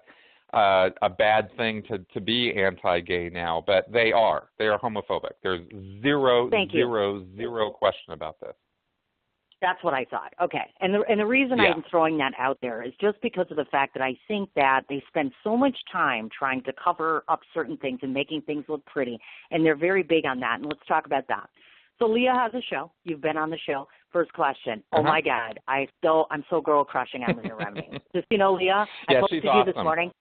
a bad thing to be anti-gay now, but they are. They are homophobic. There's zero question about this. That's what I thought. Okay. And the reason I'm throwing that out there is just because of the fact that I think that they spend so much time trying to cover up certain things and making things look pretty, and they're very big on that. And let's talk about that. So Leah has a show. You've been on the show. First question. Oh, my God. I'm so girl crushing on Leah Remini. Just, Leah, I posted you this morning.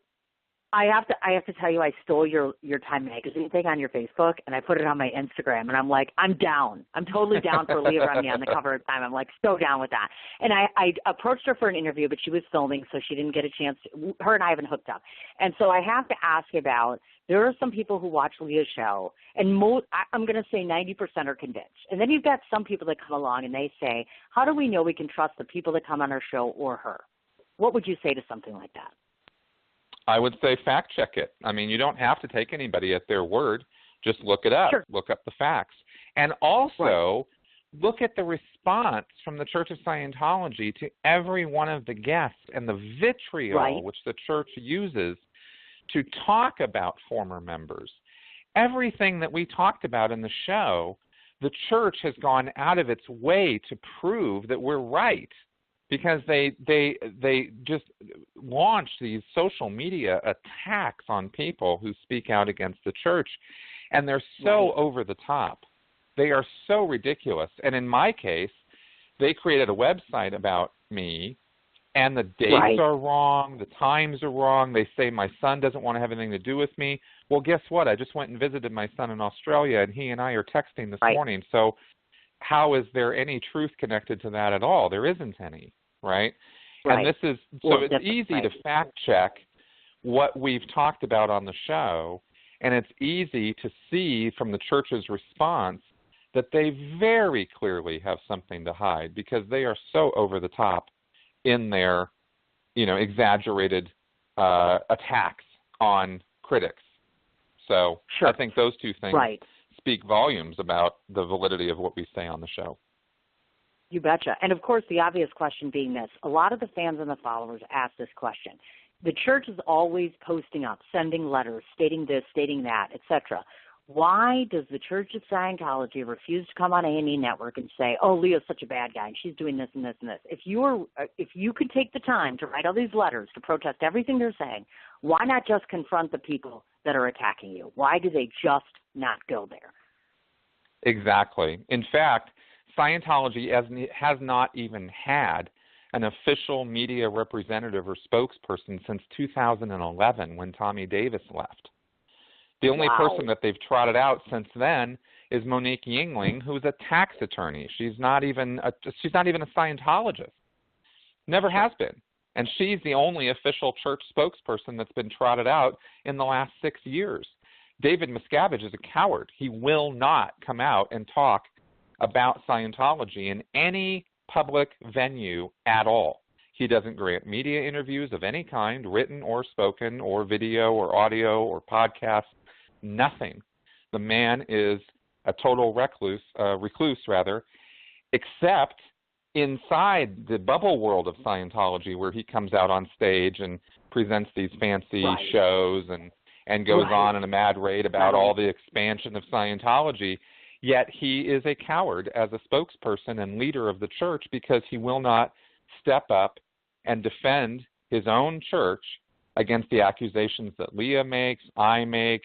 I have to tell you, I stole your Time Magazine thing on your Facebook, and I put it on my Instagram, and I'm like, I'm down. I'm totally down for Leah Remini on the cover of Time. I'm like so down with that. And I approached her for an interview, but she was filming, so she didn't get a chance. Her and I haven't hooked up. And so I have to ask about, there are some people who watch Leah's show, and I'm going to say 90% are convinced. And then you've got some people that come along and they say, how do we know we can trust the people that come on our show or her? What would you say to something like that? I would say fact check it. I mean, you don't have to take anybody at their word. Just look it up. Sure. Look up the facts. And also look at the response from the Church of Scientology to every one of the guests and the vitriol which the church uses to talk about former members. Everything that we talked about in the show, the church has gone out of its way to prove that we're right. Because they just launch these social media attacks on people who speak out against the church, and they're so over the top. They are so ridiculous. And in my case, they created a website about me, and the dates are wrong, the times are wrong. They say my son doesn't want to have anything to do with me. Well, guess what? I just went and visited my son in Australia, and he and I are texting this morning. So how is there any truth connected to that at all? There isn't any, right? And this is, so it's easy to fact check what we've talked about on the show, and it's easy to see from the church's response that they very clearly have something to hide because they are so over the top in their, exaggerated attacks on critics. So I think those two things speak volumes about the validity of what we say on the show. You betcha. And, of course, the obvious question being this. A lot of the fans and the followers ask this question. The church is always posting up, sending letters, stating this, stating that, etc. Why does the Church of Scientology refuse to come on A&E Network and say, oh, Leah's such a bad guy and she's doing this and this and this? If you could take the time to write all these letters to protest everything they're saying, why not just confront the people that are attacking you? Why do they just not go there? Exactly. In fact, Scientology has not even had an official media representative or spokesperson since 2011 when Tommy Davis left. The only person that they've trotted out since then is Monique Yingling, who's a tax attorney. She's not even a Scientologist. Never has been. And she's the only official church spokesperson that's been trotted out in the last 6 years. David Miscavige is a coward. He will not come out and talk about Scientology in any public venue at all. He doesn't grant media interviews of any kind, written or spoken or video or audio or podcast, nothing. The man is a total recluse, except inside the bubble world of Scientology where he comes out on stage and presents these fancy shows and goes on in a mad rage about all the expansion of Scientology. Yet he is a coward as a spokesperson and leader of the church because he will not step up and defend his own church against the accusations that Leah makes, I make,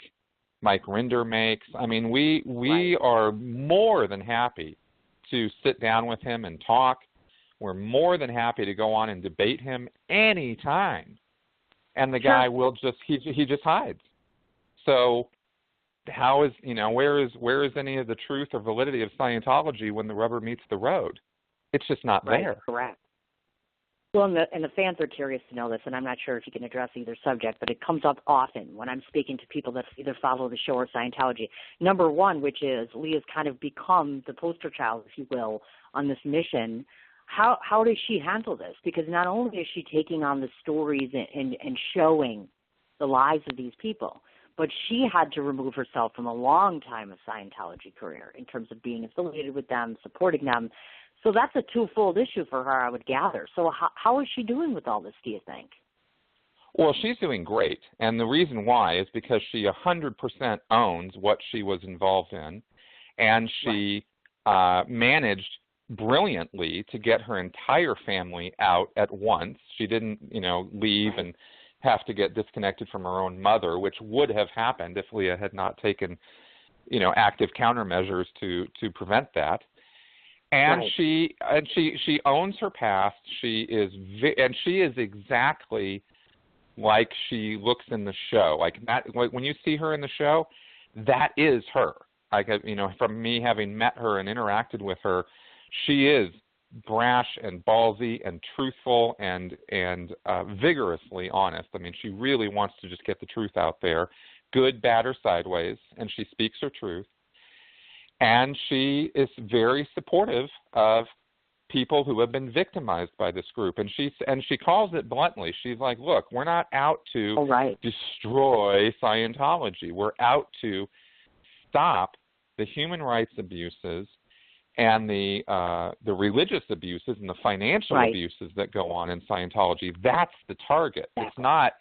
Mike Rinder makes. I mean, we are more than happy to sit down with him and talk. We're more than happy to go on and debate him any time. And the guy will just, he just hides. So how is, where is any of the truth or validity of Scientology when the rubber meets the road? It's just not there. Correct. Well, and the fans are curious to know this, and I'm not sure if you can address either subject, but it comes up often when I'm speaking to people that either follow the show or Scientology. Number one, which is Leah's kind of become the poster child, if you will, on this mission. How does she handle this? Because not only is she taking on the stories and showing the lives of these people, but she had to remove herself from a long time of Scientology career in terms of being affiliated with them, supporting them. So that's a twofold issue for her, I would gather. So how is she doing with all this, do you think? Well, she's doing great, and the reason why is because she 100% owns what she was involved in, and she managed brilliantly to get her entire family out at once. She didn't, leave and have to get disconnected from her own mother, which would have happened if Leah had not taken, active countermeasures to prevent that. And she owns her past. She is exactly like she looks in the show. Like when you see her in the show, that is her. Like, from me having met her and interacted with her, she is brash and ballsy and truthful and vigorously honest. I mean, she really wants to just get the truth out there, good, bad, or sideways, and she speaks her truth. And she is very supportive of people who have been victimized by this group. And she calls it bluntly. She's like, look, we're not out to destroy Scientology. We're out to stop the human rights abuses and the religious abuses and the financial abuses that go on in Scientology. That's the target. It's not,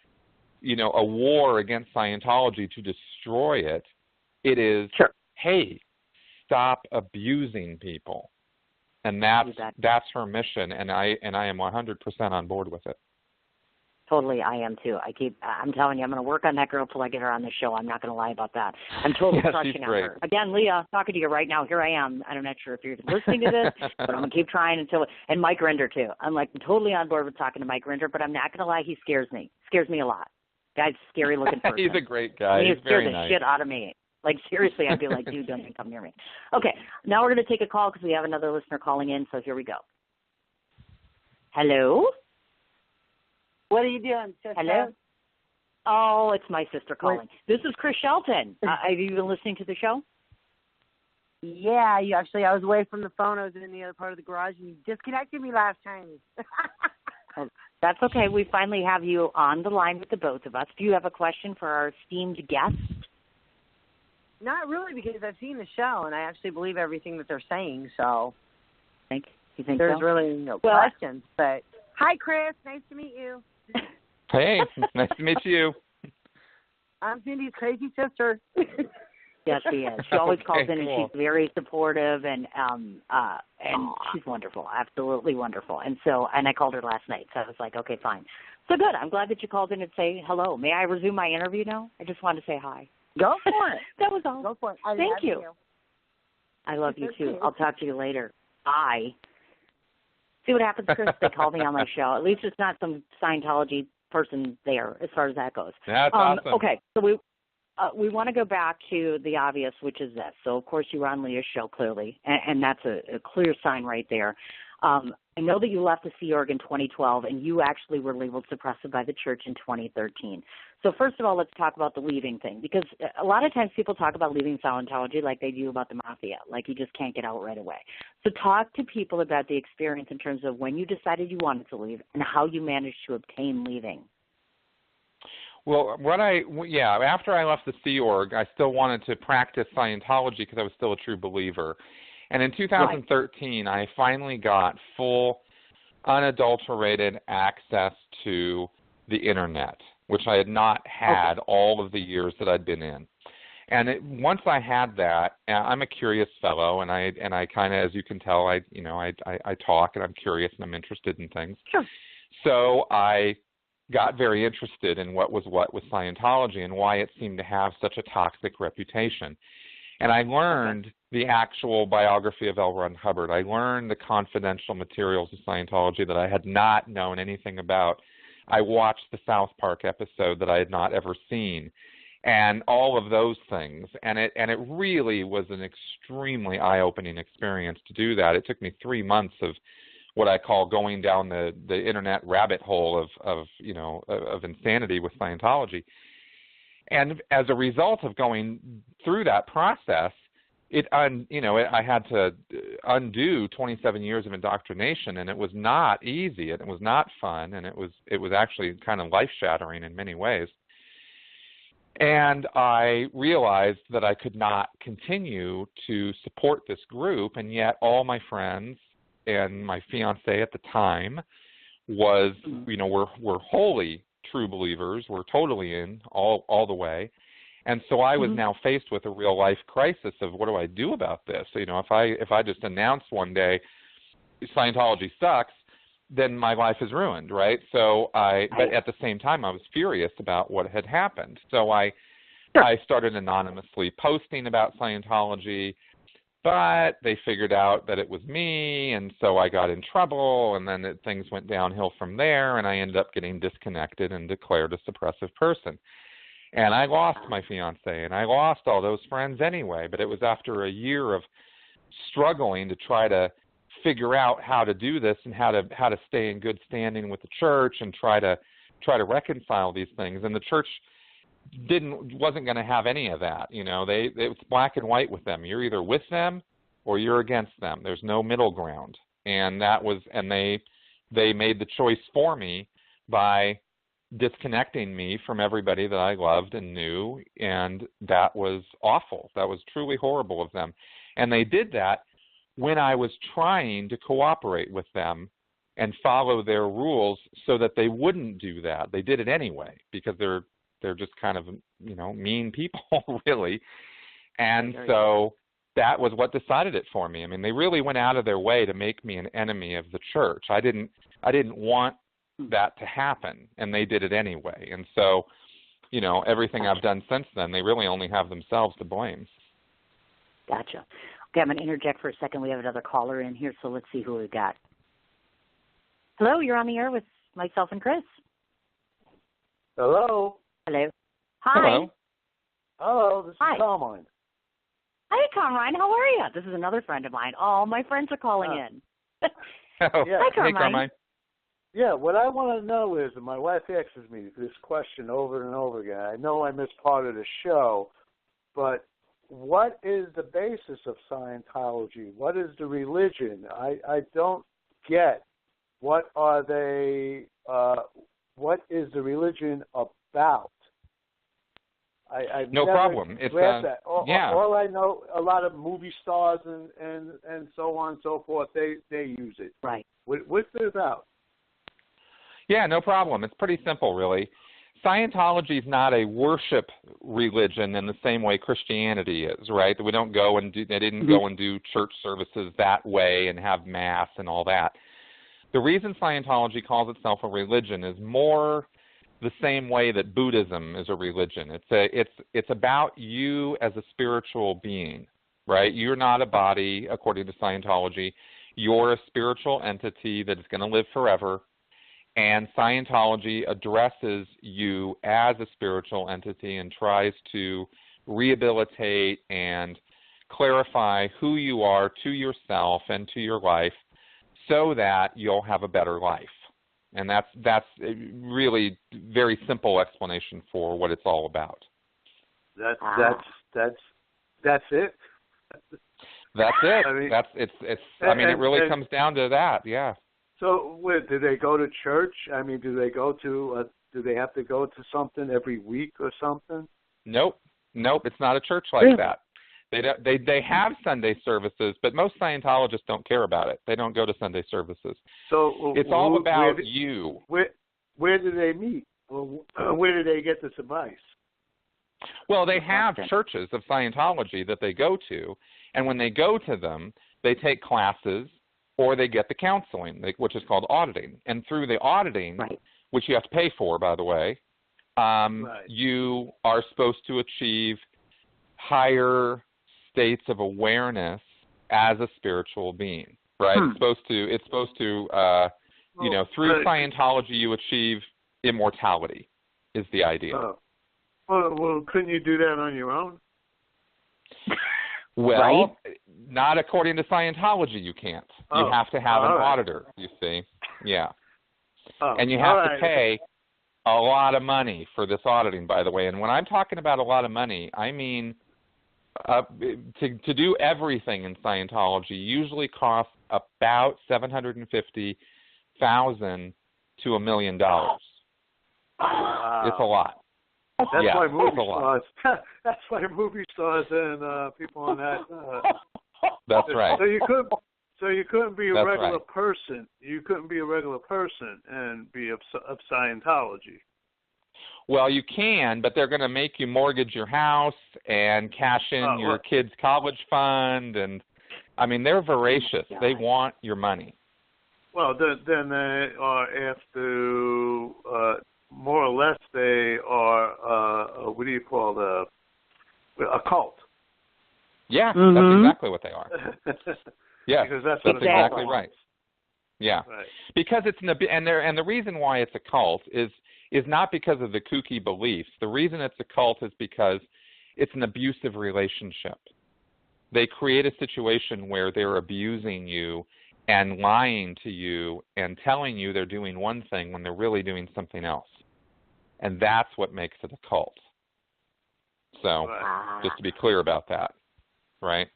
a war against Scientology to destroy it. It is, hey, stop abusing people. And that's her mission, and I am 100% on board with it. Totally, I am too. I'm telling you, I'm going to work on that girl till I get her on the show. I'm not going to lie about that. I'm totally crushing on her. Again, Leah, talking to you right now. Here I am. I'm not sure if you're listening to this, but I'm going to keep trying and Mike Rinder too. I'm totally on board with talking to Mike Rinder, but I'm not going to lie, he scares me. Scares me a lot. Guy's a scary looking person. He's a great guy. He's very nice. He scares the shit out of me. Like, seriously, I'd be like, dude, don't even come near me. Okay, now we're going to take a call because we have another listener calling in, so here we go. Hello? What are you doing, sister? Hello? Oh, it's my sister calling. This is Chris Shelton. Have you been listening to the show? Yeah, I was away from the phone. I was in the other part of the garage, and you disconnected me last time. Oh, that's okay. We finally have you on the line with the both of us. Do you have a question for our esteemed guest? Not really, because I've seen the show, and I actually believe everything that they're saying, so you think there's so? really no questions. But hi, Chris. Nice to meet you. Hey, nice to meet you. I'm Cindy's crazy sister. Yes, she is. She always calls in, and she's very supportive, and she's wonderful, absolutely wonderful. And I called her last night, so I was like, okay, fine. So good. I'm glad that you called in and say hello. May I resume my interview now? I just wanted to say hi. Go for it. That was all. Go for it. Thank you. I love you, too. I'll talk to you later. Bye. See what happens, Chris? They call me on my show. At least it's not some Scientology person there as far as that goes. That's awesome. Okay, so we want to go back to the obvious, which is this. So, of course, you were on Leah's show, clearly, and that's a clear sign right there. I know that you left the Sea Org in 2012, and you actually were labeled suppressive by the church in 2013. So first of all, let's talk about the leaving thing, because a lot of times people talk about leaving Scientology like they do about the mafia, like you just can't get out right away. So talk to people about the experience in terms of when you decided you wanted to leave and how you managed to obtain leaving. Well, after I left the Sea Org, I still wanted to practice Scientology because I was still a true believer. And in 2013, I finally got full, unadulterated access to the Internet, which I had not had all of the years that I'd been in. And once I had that, I'm a curious fellow, and I kind of, as you can tell, I talk, and I'm curious, and I'm interested in things. Sure. So I got very interested in what with Scientology and why it seemed to have such a toxic reputation. And I learned the actual biography of L. Ron Hubbard. I learned the confidential materials of Scientology that I had not known anything about. I watched the South Park episode that I had not ever seen, and all of those things. And it really was an extremely eye-opening experience to do that. It took me 3 months of what I call going down the Internet rabbit hole of insanity with Scientology. And as a result of going through that process, I had to undo 27 years of indoctrination, and it was not easy, and it was not fun, and it was actually kind of life-shattering in many ways. And I realized that I could not continue to support this group, and yet all my friends and my fiance at the time were wholly true believers were totally in all the way. And so I was now faced with a real life crisis of what do I do about this? You know, if I just announce one day Scientology sucks, then my life is ruined, right? So but at the same time, I was furious about what had happened. So I started anonymously posting about Scientology, but they figured out that it was me, and so I got in trouble, and then things went downhill from there, and I ended up getting disconnected and declared a suppressive person. And I lost my fiance, and I lost all those friends anyway, but it was after a year of struggling to try to figure out how to do this and how to stay in good standing with the church and try to reconcile these things. And the church wasn't going to have any of that. You know, it was black and white with them. You're either with them or you're against them. There's no middle ground. And they made the choice for me by disconnecting me from everybody that I loved and knew, and that was awful. That was truly horrible of them. And they did that when I was trying to cooperate with them and follow their rules so that they wouldn't do that. They did it anyway because they're just kind of, you know, mean people, really. And so that was what decided it for me. I mean, they really went out of their way to make me an enemy of the church. I didn't want that to happen, and they did it anyway. And so, you know, everything I've done since then, they really only have themselves to blame. Gotcha. Okay, I'm going to interject for a second. We have another caller in here, so let's see who we've got. Hello, you're on the air with myself and Chris. Hello. Hello. Hi. Hello. Hello, this is Hi. Carmine. Hi, Carmine. How are you? This is another friend of mine. Oh, my friends are calling in. Oh, Hi, Carmine. Hey, Carmine. Yeah, what I want to know is, and my wife asks me this question over and over again. I know I missed part of the show, but what is the basis of Scientology? What is the religion? I don't get what are they. What is the religion about? I've no never problem. It's that. yeah. All I know, a lot of movie stars and so on and so forth. They use it. Right. What's it about? Yeah, no problem. It's pretty simple, really. Scientology is not a worship religion in the same way Christianity is, right? They didn't go and do church services that way and have mass and all that. The reason Scientology calls itself a religion is more the same way that Buddhism is a religion. It's about you as a spiritual being, right? You're not a body, according to Scientology. You're a spiritual entity that is going to live forever. And Scientology addresses you as a spiritual entity and tries to rehabilitate and clarify who you are to yourself and to your life so that you'll have a better life. And that's a really very simple explanation for what it's all about. That's it. That's it. It really comes down to that. Yeah. So, do they go to church? I mean, do they have to go to something every week or something? Nope. It's not a church like that. They have Sunday services, but most Scientologists don't care about it. They don't go to Sunday services. So it's all about you. Where do they meet? Where do they get this advice? Well, they have churches of Scientology that they go to, and when they go to them, they take classes or they get the counseling, which is called auditing. And through the auditing, which you have to pay for, by the way, you are supposed to achieve higher states of awareness as a spiritual being, right? It's supposed to through Scientology you achieve immortality is the idea. Well, couldn't you do that on your own? Well, not according to Scientology you can't. You have to have an auditor, you see. Yeah. And you have to pay a lot of money for this auditing, by the way. And when I'm talking about a lot of money, I mean to do everything in Scientology usually costs about $750,000 to $1 million. Wow. It's a lot. That's why movie stars. That's why movie stars and people on that. That's right. So you couldn't be a regular person. You couldn't be a regular person and be of Scientology. Well, you can, but they're going to make you mortgage your house and cash in your kid's college fund, and I mean, they're voracious. They want your money. Well, then they are after, more or less, they are, what do you call a cult. Yeah, that's exactly what they are. Yeah, because that's exactly right. Yeah, right. Because it's and the reason why it's a cult is not because of the kooky beliefs. The reason it's a cult is because it's an abusive relationship. They create a situation where they're abusing you and lying to you and telling you they're doing one thing when they're really doing something else. And that's what makes it a cult. So, just to be clear about that, right?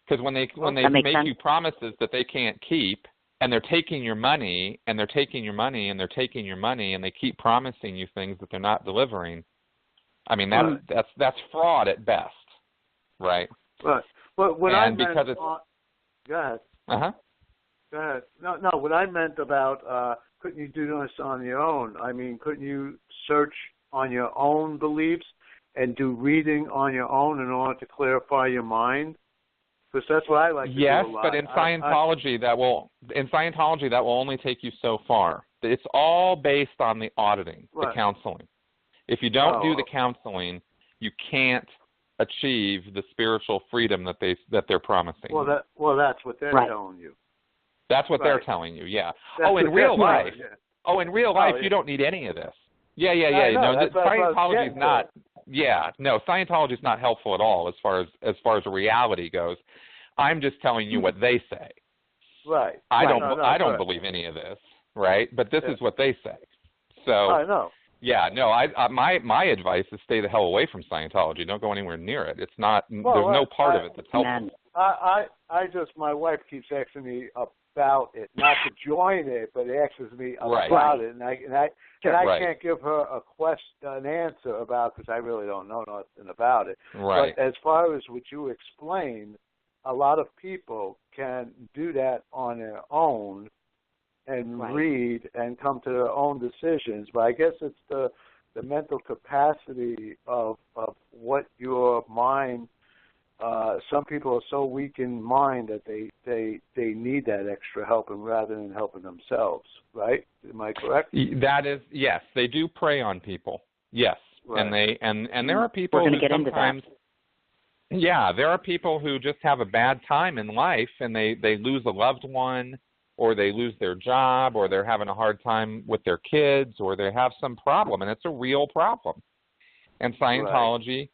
Because when they make you promises that they can't keep, and they're taking your money, and they're taking your money, and they're taking your money, and they keep promising you things that they're not delivering, I mean, that's fraud at best, right? Right. But what I meant, go ahead. Go ahead. No. What I meant about couldn't you do this on your own? I mean, couldn't you search on your own beliefs and do reading on your own in order to clarify your mind? Because that's what I like to do a lot. Yes, but in Scientology that will only take you so far. It's all based on the auditing, the counseling. If you don't do the counseling, you can't achieve the spiritual freedom that they're promising. Well, that's what they're telling you. That's what they're telling you. Yeah. In real life. In real life, you don't need any of this. Yeah. Scientology is not. Yeah. No, Scientology is not helpful at all as far as reality goes. I'm just telling you what they say. Right. I don't believe any of this. Right. But this is what they say. So. I know. Yeah, no. My advice is stay the hell away from Scientology. Don't go anywhere near it. It's not. There's no part of it that's helpful. My wife keeps asking me about it, not to join it, but asks me about it, and I can't give her an answer about because I really don't know nothing about it. Right. But as far as what you explained, a lot of people can do that on their own and read and come to their own decisions. But I guess it's the mental capacity of what your mind. Some people are so weak in mind that they need that extra help rather than helping themselves. Right? Am I correct? That is, yes. They do prey on people. Yes, right. and there are people who sometimes. Yeah, there are people who just have a bad time in life, and they lose a loved one, or they lose their job, or they're having a hard time with their kids, or they have some problem, and it's a real problem. And Scientology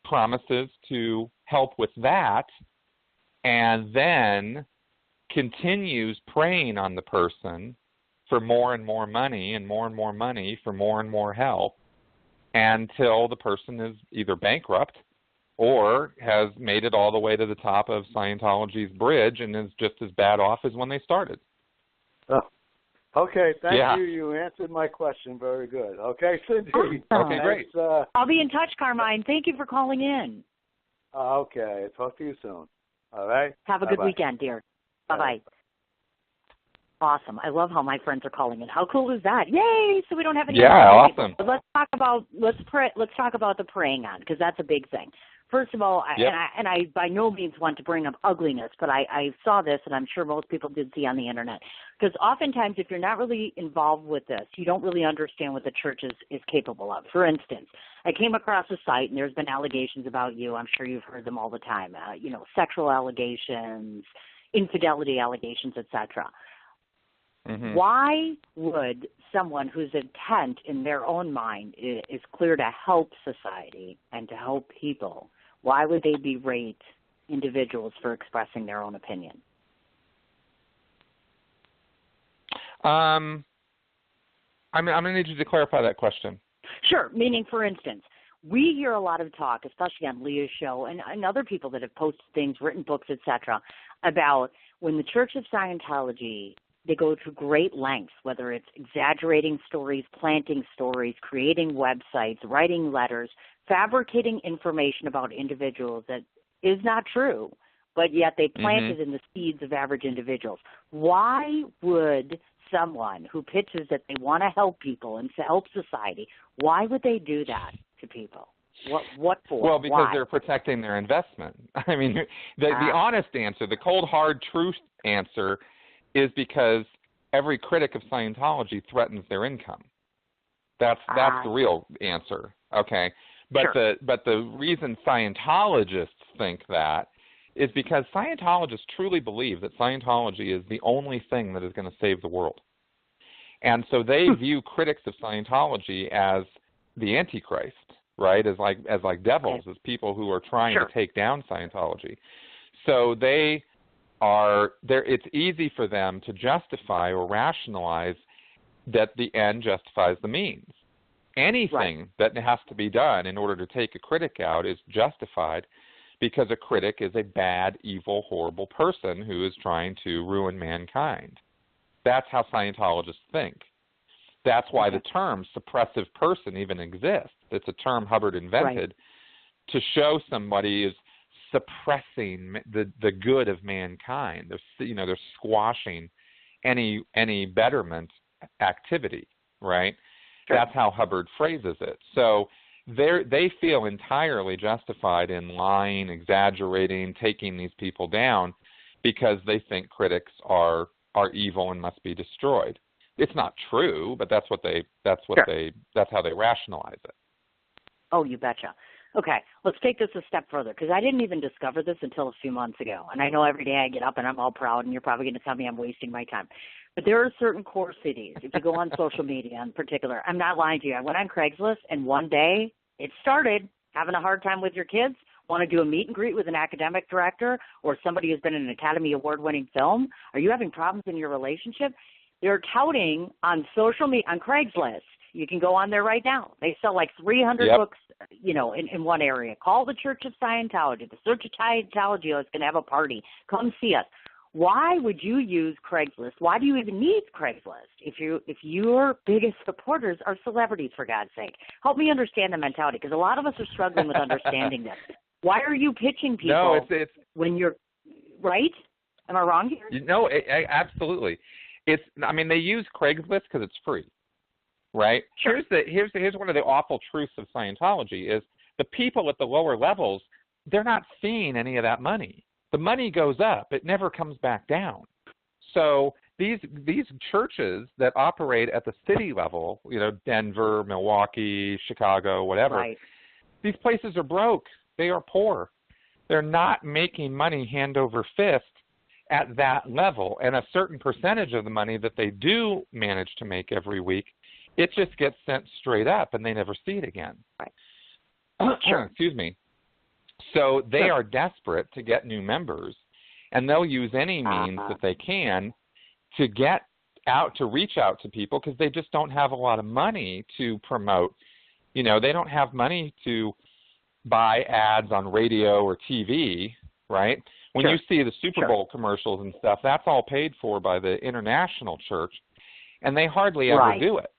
promises to help with that, and then continues preying on the person for more and more money and more money for more and more help until the person is either bankrupt or has made it all the way to the top of Scientology's bridge and is just as bad off as when they started. Oh. Okay, thank you. You answered my question very good. Okay, Cindy. Okay, great. I'll be in touch, Carmine. Thank you for calling in. Okay, talk to you soon. All right? Have a good weekend, dear. Bye-bye. Awesome. I love how my friends are calling in. How cool is that? Yay! So we don't have any. Yeah, awesome. But let's talk about the preying on, because that's a big thing. First of all, I by no means want to bring up ugliness, but I saw this, and I'm sure most people did see on the internet. Because oftentimes, if you're not really involved with this, you don't really understand what the church is capable of. For instance, I came across a site, and there's been allegations about you. I'm sure you've heard them all the time. Sexual allegations, infidelity allegations, etc. Mm-hmm. Why would someone whose intent in their own mind is clear to help society and to help people, why would they berate individuals for expressing their own opinion? I'm going to need you to clarify that question. Sure. Meaning, for instance, we hear a lot of talk, especially on Leah's show and other people that have posted things, written books, etc., about when the Church of Scientology, they go to great lengths, whether it's exaggerating stories, planting stories, creating websites, writing letters, fabricating information about individuals that is not true, but yet they planted in the seeds of average individuals. Why would someone who pitches that they want to help people and to help society, why would they do that to people? What for? Well, because why? they're protecting their investment. I mean, the honest answer, the cold, hard truth answer is because every critic of Scientology threatens their income. That's the real answer, okay? But sure. the reason Scientologists think that is because Scientologists truly believe that Scientology is the only thing that is going to save the world. And so they view critics of Scientology as the Antichrist, right? As like devils, as people who are trying sure. to take down Scientology. So it's easy for them to justify or rationalize that the end justifies the means. Anything that has to be done in order to take a critic out is justified because a critic is a bad, evil, horrible person who is trying to ruin mankind. That's how Scientologists think. That's why the term suppressive person even exists. It's a term Hubbard invented to show somebody is suppressing the good of mankind. They're squashing any betterment activity, right? Sure. That's how Hubbard phrases it. So they feel entirely justified in lying, exaggerating, taking these people down because they think critics are evil and must be destroyed. It's not true, but that's how they rationalize it. Oh, you betcha. Okay, let's take this a step further, because I didn't even discover this until a few months ago. And I know every day I get up and I'm all proud, and you're probably going to tell me I'm wasting my time. But there are certain core cities. If you go on social media in particular, I'm not lying to you. I went on Craigslist, and one day it started having a hard time with your kids, want to do a meet and greet with an academic director or somebody who's been in an Academy Award-winning film. Are you having problems in your relationship? They're touting on social media, on Craigslist. You can go on there right now. They sell like 300 books, in one area. Call the Church of Scientology. The Church of Scientology is going to have a party. Come see us. Why would you use Craigslist? Why do you even need Craigslist if your biggest supporters are celebrities, for God's sake? Help me understand the mentality, because a lot of us are struggling with understanding this. Why are you pitching people it's when you're right? Am I wrong here? No, absolutely. They use Craigslist because it's free, right? Sure. Here's one of the awful truths of Scientology is the people at the lower levels, they're not seeing any of that money. The money goes up; it never comes back down. So these churches that operate at the city level, Denver, Milwaukee, Chicago, whatever, these places are broke. They are poor. They're not making money hand over fist at that level, and a certain percentage of the money that they do manage to make every week, it just gets sent straight up, and they never see it again. Sure. Excuse me. So they are desperate to get new members, and they'll use any means that they can to get out, to reach out to people, because they just don't have a lot of money to promote. They don't have money to buy ads on radio or TV, right? When you see the Super Bowl commercials and stuff, that's all paid for by the international church, and they hardly ever do it,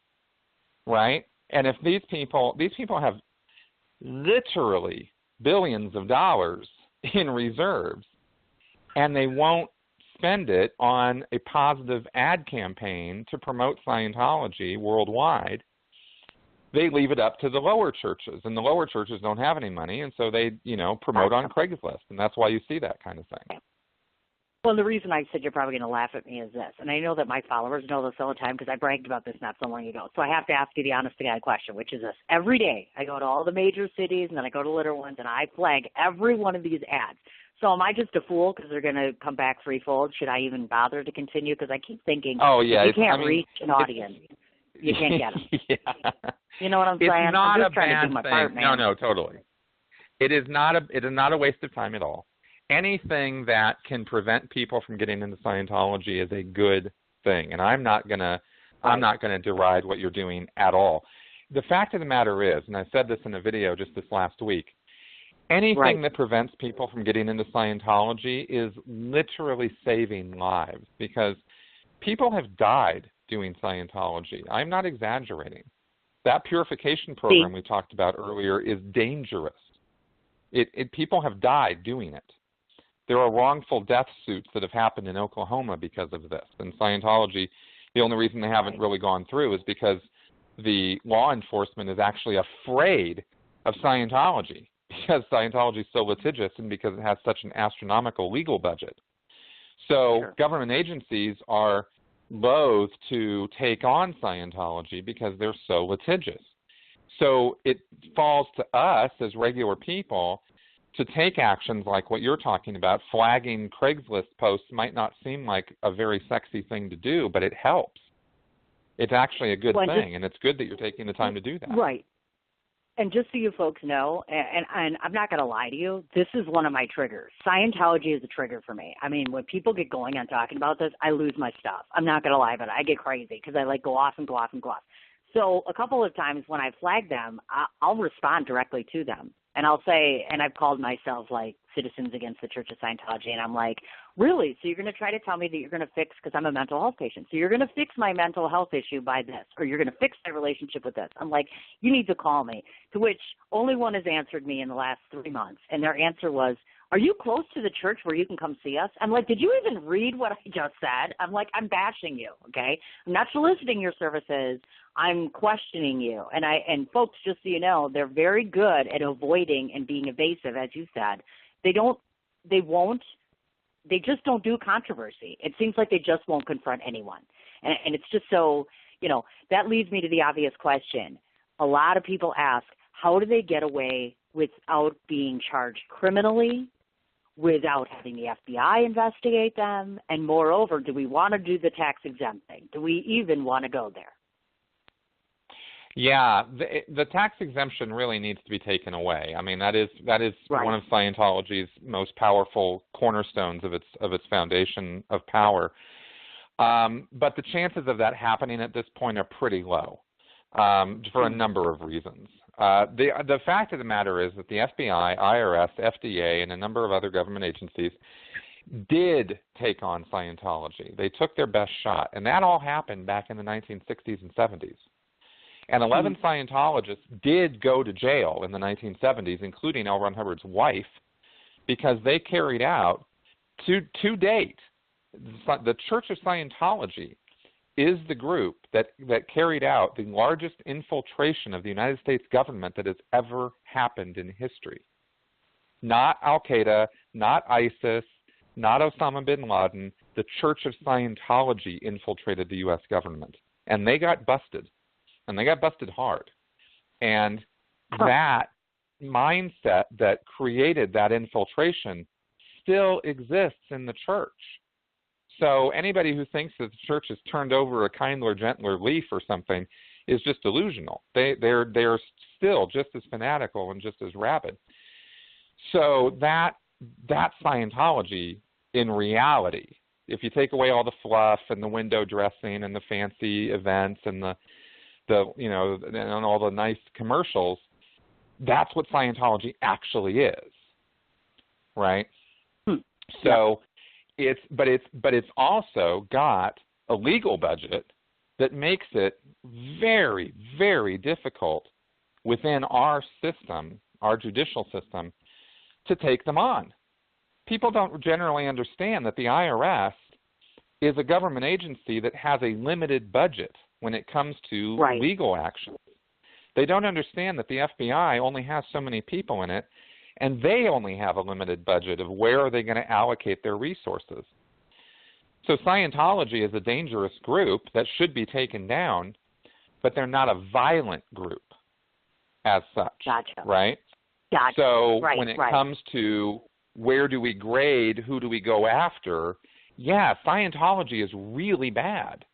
right? And if these people have literally billions of dollars in reserves, and they won't spend it on a positive ad campaign to promote Scientology worldwide, they leave it up to the lower churches, and the lower churches don't have any money, and so they, promote on Craigslist, and that's why you see that kind of thing. Well, the reason I said you're probably going to laugh at me is this, and I know that my followers know this all the time because I bragged about this not so long ago, so I have to ask you the honest-to-God question, which is this. Every day I go to all the major cities, and then I go to little ones, and I flag every one of these ads. So am I just a fool because they're going to come back threefold? Should I even bother to continue? Because I keep thinking, you can't reach an audience. You can't get them. You know what I'm saying? It's not I'm just a trying bad to do my thing. part, man. No, totally. It is not a waste of time at all. Anything that can prevent people from getting into Scientology is a good thing, and I'm not gonna deride what you're doing at all. The fact of the matter is, and I said this in a video just this last week, anything that prevents people from getting into Scientology is literally saving lives, because people have died doing Scientology. I'm not exaggerating. That purification program we talked about earlier is dangerous. People have died doing it. There are wrongful death suits that have happened in Oklahoma because of this. And Scientology, The only reason they haven't really gone through is because the law enforcement is actually afraid of Scientology, because Scientology is so litigious and because it has such an astronomical legal budget. So government agencies are loath to take on Scientology because they're so litigious. So it falls to us as regular people to take actions like what you're talking about. Flagging Craigslist posts might not seem like a very sexy thing to do, but it helps. It's actually a good thing, and it's good that you're taking the time to do that. Right. And just so you folks know, and I'm not going to lie to you, this is one of my triggers. Scientology is a trigger for me. I mean, when people get going on talking about this, I lose my stuff. I'm not going to lie about it. I get crazy because I like go off and go off and go off. So a couple of times when I flag them, I'll respond directly to them. And I'll say, and I've called myself like Citizens Against the Church of Scientology, and I'm like, really? So you're going to try to tell me that you're going to fix, because I'm a mental health patient, so you're going to fix my mental health issue by this, or you're going to fix my relationship with this. I'm like, you need to call me. To which only one has answered me in the last 3 months, and their answer was, are you close to the church where you can come see us? I'm like, did you even read what I just said? I'm like, I'm bashing you, okay? I'm not soliciting your services. I'm questioning you. And folks, just so you know, they're very good at avoiding and being evasive, as you said. They just don't do controversy. It seems like they just won't confront anyone. And it's just so, that leads me to the obvious question. A lot of people ask, how do they get away without being charged criminally, without having the FBI investigate them? And moreover, do we want to do the tax-exempt thing? Do we even want to go there? Yeah, the tax exemption really needs to be taken away. I mean, that is right. One of Scientology's most powerful cornerstones of its foundation of power. But the chances of that happening at this point are pretty low for a number of reasons. The fact of the matter is that the FBI, IRS, FDA, and a number of other government agencies did take on Scientology. They took their best shot, and that all happened back in the 1960s and 70s. And 11 Scientologists did go to jail in the 1970s, including L. Ron Hubbard's wife, because they carried out, to date, the Church of Scientology is the group that carried out the largest infiltration of the United States government that has ever happened in history. Not Al-Qaeda, not ISIS, not Osama bin Laden. The Church of Scientology infiltrated the U.S. government, and they got busted. And they got busted hard. And that mindset that created that infiltration still exists in the church. So anybody who thinks that the church has turned over a kindler, gentler leaf or something is just delusional. They're still just as fanatical and just as rabid. So that Scientology, in reality, if you take away all the fluff and the window dressing and the fancy events and and all the nice commercials, that's what Scientology actually is, right? So it's also got a legal budget that makes it very, very difficult within our system, our judicial system, to take them on. People don't generally understand that the IRS is a government agency that has a limited budget when it comes to legal action. They don't understand that the FBI only has so many people in it, and they only have a limited budget of where are they going to allocate their resources. So Scientology is a dangerous group that should be taken down, but they're not a violent group as such, right? Gotcha. So when it comes to where do we grade, who do we go after, yeah, Scientology is really bad.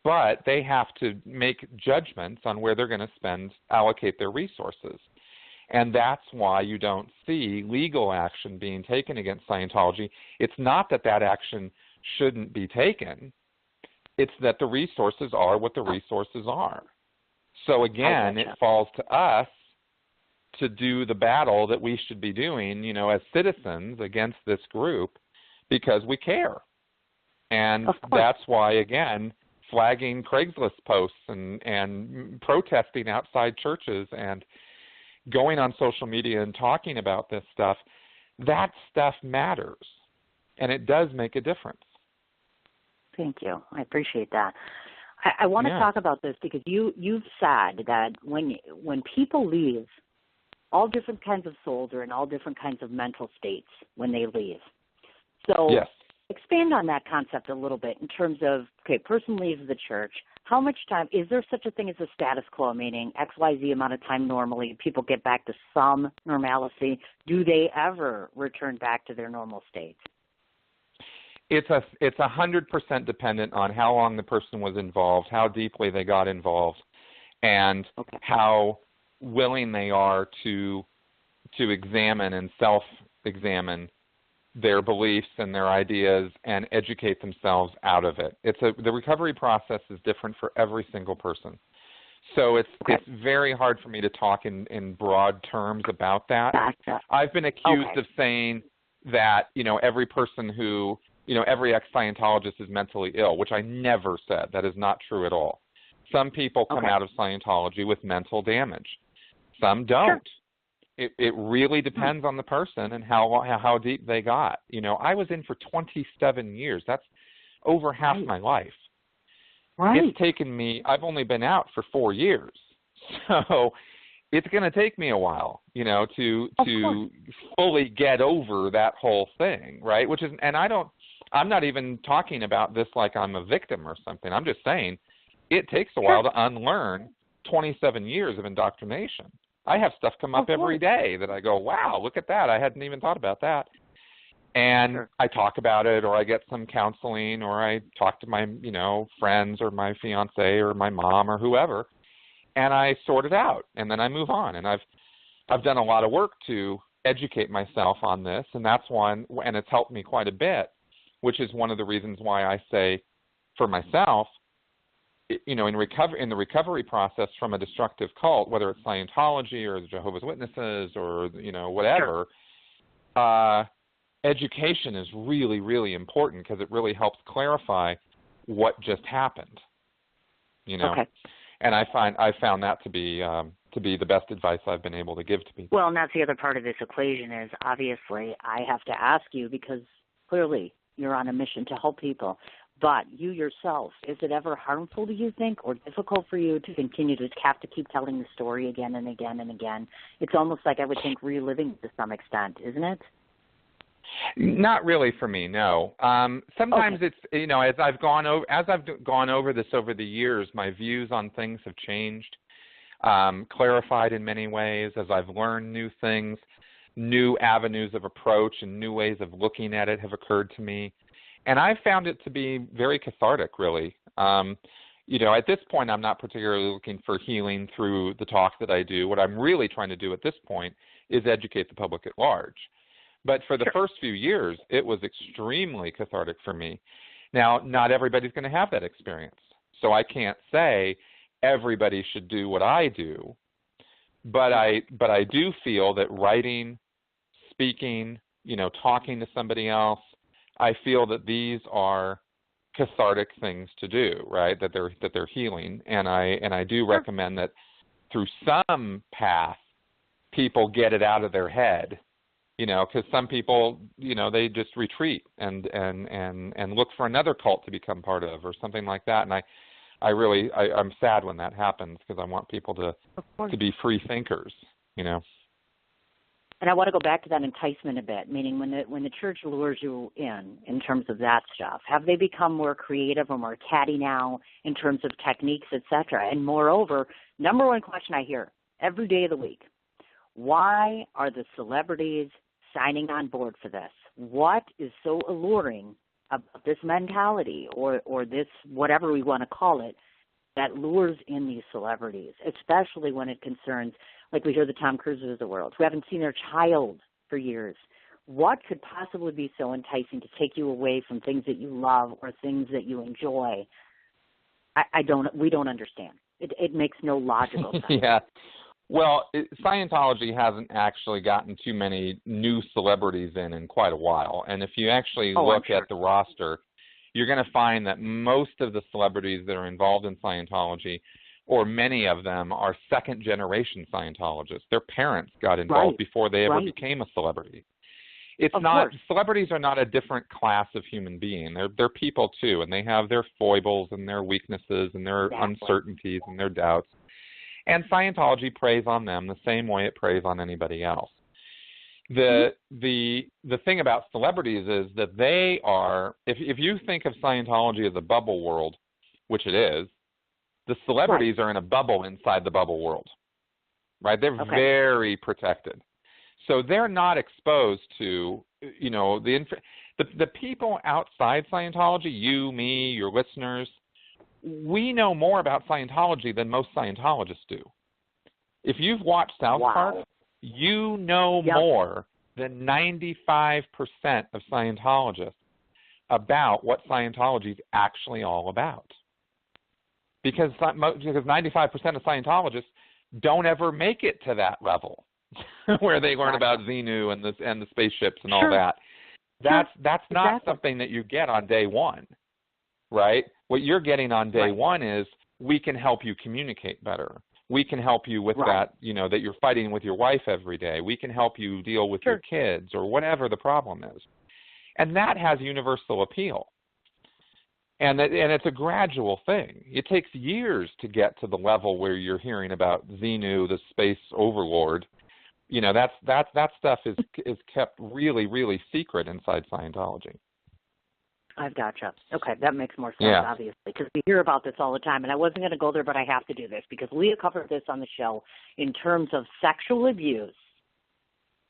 But they have to make judgments on where they're going to allocate their resources. And that's why you don't see legal action being taken against Scientology. It's not that action shouldn't be taken. It's that the resources are what the resources are. So again, it falls to us to do the battle that we should be doing, as citizens against this group, because we care. And that's why, again, flagging Craigslist posts and protesting outside churches and going on social media and talking about this stuff, that stuff matters. And it does make a difference. Thank you. I appreciate that. I want to talk about this because you've said that when people leave, all different kinds of souls are in all different kinds of mental states when they leave. So expand on that concept a little bit in terms of, okay, person leaves the church. How much time, is there such a thing as a status quo, meaning XYZ amount of time normally, people get back to some normalcy? Do they ever return back to their normal state? It's 100% dependent on how long the person was involved, how deeply they got involved, and how willing they are to examine and self-examine their beliefs and their ideas and educate themselves out of it. The recovery process is different for every single person. So it's very hard for me to talk in broad terms about that. Gotcha. I've been accused of saying that, every person who, every ex-Scientologist is mentally ill, which I never said. That is not true at all. Some people come out of Scientology with mental damage. Some don't. Sure. It really depends on the person and how deep they got. I was in for 27 years. That's over half my life. Right. It's taken me, I've only been out for 4 years. So it's going to take me a while, to fully get over that whole thing, right? Which is, and I'm not even talking about this like I'm a victim or something. I'm just saying it takes a while to unlearn 27 years of indoctrination. I have stuff come up every day that I go, wow, look at that. I hadn't even thought about that. And I talk about it, or I get some counseling, or I talk to my, friends or my fiance or my mom or whoever, and I sort it out, and then I move on. And I've done a lot of work to educate myself on this, and that's one, and it's helped me quite a bit, which is one of the reasons why I say for myself, in the recovery process from a destructive cult, whether it's Scientology or the Jehovah's Witnesses or, whatever, education is really, really important because it really helps clarify what just happened, And I found that to be the best advice I've been able to give to people. Well, and that's the other part of this equation is obviously I have to ask you because clearly you're on a mission to help people. But you yourself, is it ever harmful, do you think, or difficult for you to continue to have to keep telling the story again and again and again? It's almost like I would think reliving to some extent, isn't it? Not really for me, no. Sometimes it's, as I've gone over this over the years, my views on things have changed, clarified in many ways as I've learned new things, new avenues of approach and new ways of looking at it have occurred to me. And I found it to be very cathartic, really. At this point, I'm not particularly looking for healing through the talk that I do. What I'm really trying to do at this point is educate the public at large. But for the first few years, it was extremely cathartic for me. Now, not everybody's going to have that experience. So I can't say everybody should do what I do. But I do feel that writing, speaking, talking to somebody else, I feel that these are cathartic things to do, right? That they're healing, and I do recommend that through some path, people get it out of their head, because some people, they just retreat and look for another cult to become part of or something like that. And I'm sad when that happens because I want people to be free thinkers, And I want to go back to that enticement a bit, meaning when the church lures you in terms of that stuff, have they become more creative or more catty now in terms of techniques, et cetera? And moreover, number one question I hear every day of the week, why are the celebrities signing on board for this? What is so alluring about this mentality or this, whatever we want to call it, that lures in these celebrities, especially when it concerns, like we hear the Tom Cruises of the world, who haven't seen their child for years. What could possibly be so enticing to take you away from things that you love or things that you enjoy? We don't understand. It makes no logical sense. Yeah. Well, Scientology hasn't actually gotten too many new celebrities in quite a while. And if you actually look at the roster, you're going to find that most of the celebrities that are involved in Scientology, or many of them, are second-generation Scientologists. Their parents got involved before they ever became a celebrity. It's not, celebrities are not a different class of human being. They're people too, and they have their foibles and their weaknesses and their uncertainties and their doubts. And Scientology preys on them the same way it preys on anybody else. The thing about celebrities is that they are, if you think of Scientology as a bubble world, which it is, the celebrities are in a bubble inside the bubble world, right? They're very protected. So they're not exposed to, you know, the people outside Scientology, you, me, your listeners, we know more about Scientology than most Scientologists do. If you've watched South Park, you know more than 95% of Scientologists about what Scientology is actually all about. Because 95% of Scientologists don't ever make it to that level where they learn about Xenu and the spaceships and all that. That's not something that you get on day one, right? What you're getting on day one is we can help you communicate better. We can help you with that, you know, that you're fighting with your wife every day. We can help you deal with your kids or whatever the problem is. And that has universal appeal. And it's a gradual thing. It takes years to get to the level where you're hearing about Xenu, the space overlord. You know, that stuff is kept really, really secret inside Scientology. I've gotcha. Okay, that makes more sense, obviously, because we hear about this all the time. And I wasn't going to go there, but I have to do this because Leah covered this on the show in terms of sexual abuse.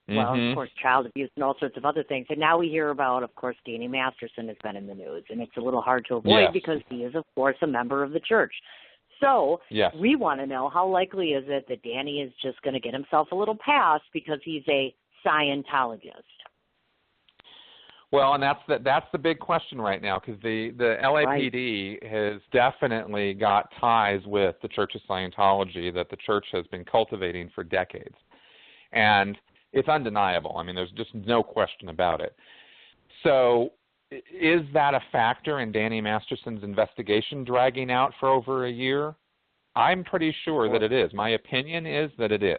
Well, of course, child abuse and all sorts of other things. And now we hear about, of course, Danny Masterson has been in the news. And it's a little hard to avoid because he is, of course, a member of the church. So we want to know, how likely is it that Danny is just going to get himself a little pass because he's a Scientologist? Well, and that's the big question right now, because the LAPD has definitely got ties with the Church of Scientology that the church has been cultivating for decades. And it's undeniable. I mean, there's just no question about it. So is that a factor in Danny Masterson's investigation dragging out for over a year? I'm pretty sure that it is. My opinion is that it is.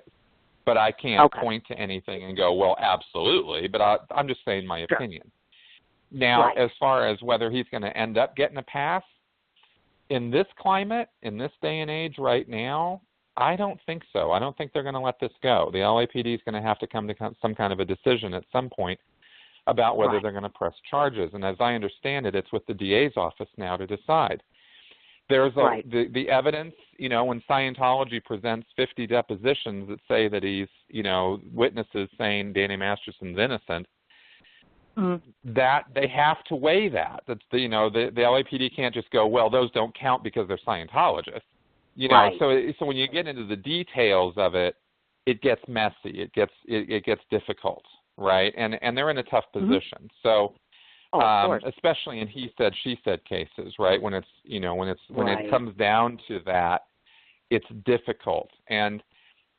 But I can't point to anything and go, well, absolutely. But I'm just saying my opinion. Now, as far as whether he's going to end up getting a pass, in this climate, in this day and age right now, I don't think so. I don't think they're going to let this go. The LAPD is going to have to come to some kind of a decision at some point about whether they're going to press charges. And as I understand it, it's with the DA's office now to decide. There's the evidence, you know, when Scientology presents 50 depositions that say that he's, you know, witnesses saying Danny Masterson's innocent, that they have to weigh that. That's the, you know, the LAPD can't just go, well, those don't count because they're Scientologists. You know, so when you get into the details of it, it gets messy. It gets difficult, right? And they're in a tough position. So especially in he said, she said cases, right? When it's, you know, when it comes down to that, it's difficult. And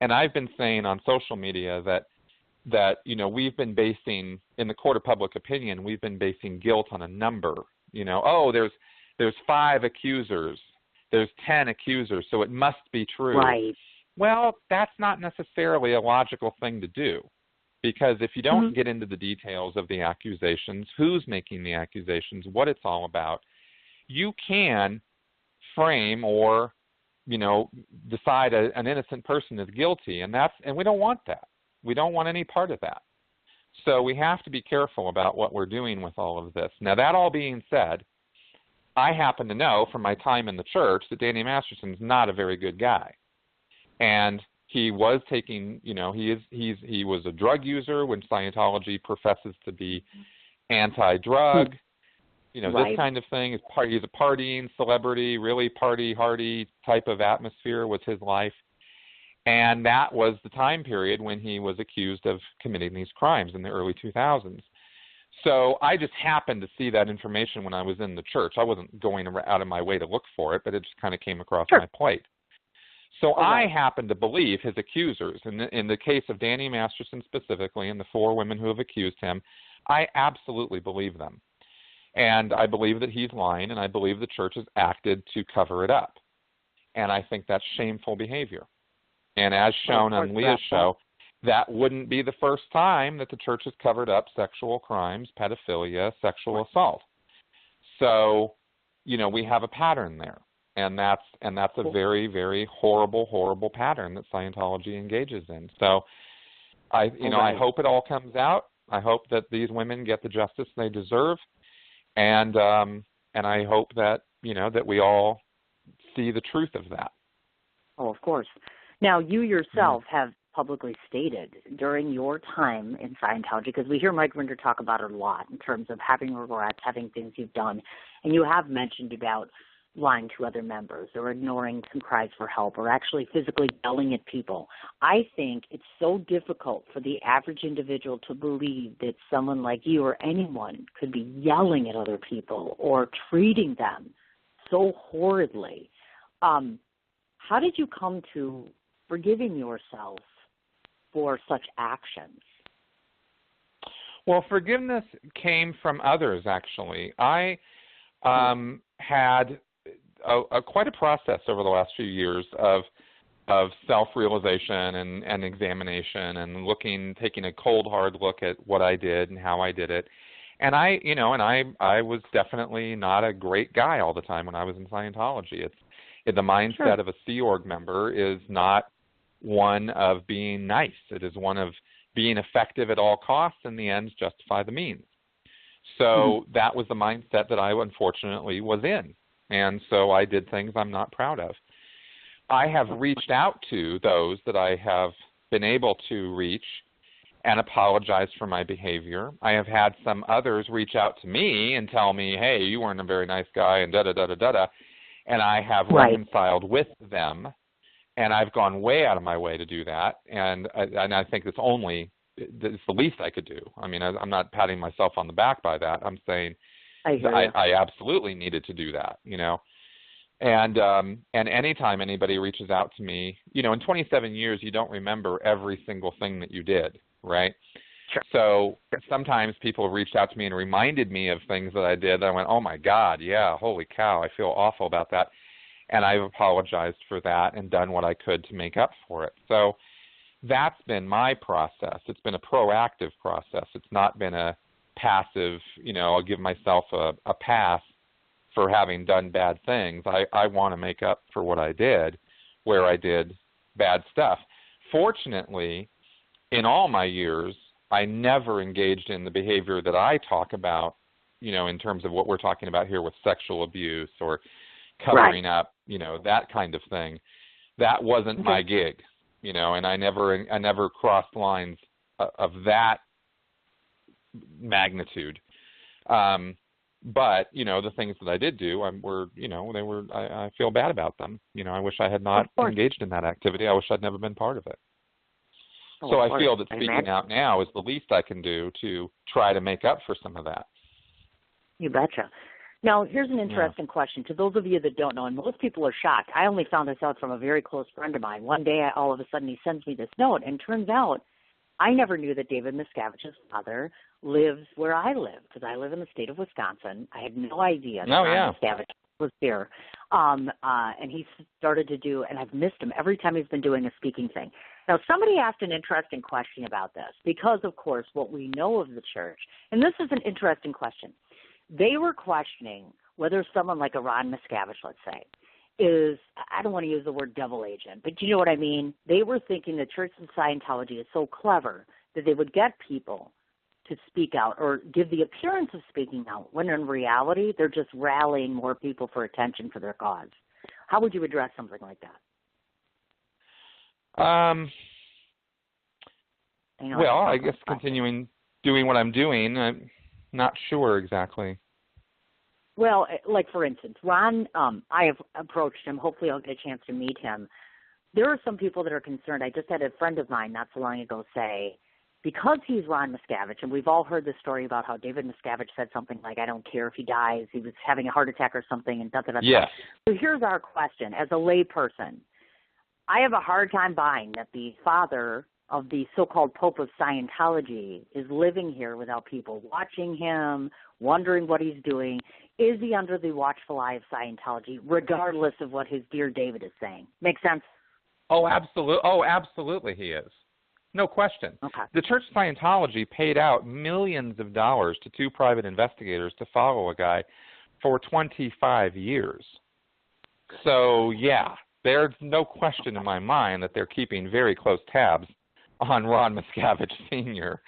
I've been saying on social media that you know, we've been basing, in the court of public opinion, we've been basing guilt on a number. You know, oh, there's 5 accusers, there's 10 accusers, so it must be true. Right. Well, that's not necessarily a logical thing to do, because if you don't get into the details of the accusations, who's making the accusations, what it's all about, you can frame or, you know, decide an innocent person is guilty, and we don't want that. We don't want any part of that. So we have to be careful about what we're doing with all of this. Now, that all being said, I happen to know from my time in the church that Danny Masterson's not a very good guy. And he was taking, you know, he was a drug user when Scientology professes to be anti-drug, you know, this kind of thing. He's a partying celebrity, really party-hardy type of atmosphere was his life. And that was the time period when he was accused of committing these crimes in the early 2000s. So I just happened to see that information when I was in the church. I wasn't going out of my way to look for it, but it just kind of came across my plate. So I happen to believe his accusers. In the case of Danny Masterson specifically and the 4 women who have accused him, I absolutely believe them. And I believe that he's lying, and I believe the church has acted to cover it up. And I think that's shameful behavior. And as shown on Leah's show, that wouldn't be the first time that the church has covered up sexual crimes, pedophilia, sexual assault. So, we have a pattern there, and that's a very, very horrible, horrible pattern that Scientology engages in. So, I hope it all comes out. I hope that these women get the justice they deserve, and I hope that that we all see the truth of that. Oh, of course. Now, you yourself have publicly stated during your time in Scientology, because we hear Mike Rinder talk about it a lot in terms of having regrets, having things you've done, and you have mentioned about lying to other members or ignoring some cries for help or actually physically yelling at people. I think it's so difficult for the average individual to believe that someone like you or anyone could be yelling at other people or treating them so horridly. How did you come to forgiving yourself for such actions? Well, forgiveness came from others, actually. I had quite a process over the last few years of self-realization and examination and taking a cold, hard look at what I did and how I did it. And I was definitely not a great guy all the time when I was in Scientology. The mindset of a Sea Org member is not one of being nice. It is one of being effective at all costs, and the ends justify the means. So that was the mindset that I unfortunately was in. And so I did things I'm not proud of. I have reached out to those that I have been able to reach and apologize for my behavior. I have had some others reach out to me and tell me, hey, you weren't a very nice guy, and da-da-da-da-da-da. And I have reconciled with them, and I've gone way out of my way to do that. And I think it's the least I could do. I mean, I'm not patting myself on the back by that. I'm saying I absolutely needed to do that, And anytime anybody reaches out to me, in 27 years, you don't remember every single thing that you did, right? Sure. So sometimes people have reached out to me and reminded me of things that I did. I went, oh, my God, yeah, holy cow, I feel awful about that. And I've apologized for that and done what I could to make up for it. So that's been my process. It's been a proactive process. It's not been a passive, I'll give myself a pass for having done bad things. I want to make up for what I did where I did bad stuff. Fortunately, in all my years, I never engaged in the behavior that I talk about, in terms of what we're talking about here with sexual abuse or covering up, that kind of thing. That wasn't my gig, and I never crossed lines of that magnitude. But, the things that I did do I feel bad about them. I wish I had not engaged in that activity. I wish I'd never been part of it. So I feel that speaking out now is the least I can do to try to make up for some of that. You betcha. Now, here's an interesting question. To those of you that don't know, and most people are shocked, I only found this out from a very close friend of mine. One day, all of a sudden, he sends me this note, and turns out I never knew that David Miscavige's father lives where I live, because I live in the state of Wisconsin. I had no idea that Miscavige was here. And he started to do, and I've missed him every time he's been doing a speaking thing. Now, somebody asked an interesting question about this, because, of course, what we know of the church, and this is an interesting question, they were questioning whether someone like a Ron Miscavige, let's say, is, I don't want to use the word devil agent, but you know what I mean? They were thinking the Church of Scientology is so clever that they would get people to speak out or give the appearance of speaking out, when in reality they're just rallying more people for attention for their cause. How would you address something like that? Well, I guess continuing doing what I'm doing. I'm not sure exactly. Well, like for instance, Ron, I have approached him. Hopefully I'll get a chance to meet him. There are some people that are concerned. I just had a friend of mine not so long ago say, because he's Ron Miscavige, and we've all heard the story about how David Miscavige said something like, I don't care if he dies, he was having a heart attack or something, and da-da-da-da. Yes. So here's our question. As a lay person, I have a hard time buying that the father of the so-called Pope of Scientology is living here without people watching him, wondering what he's doing. Is he under the watchful eye of Scientology, regardless of what his dear David is saying? Make sense? Oh, absolutely. Oh, absolutely he is. No question. Okay. The Church of Scientology paid out millions of dollars to 2 private investigators to follow a guy for 25 years. So, yeah, there's no question in my mind that they're keeping very close tabs on Ron Miscavige Sr.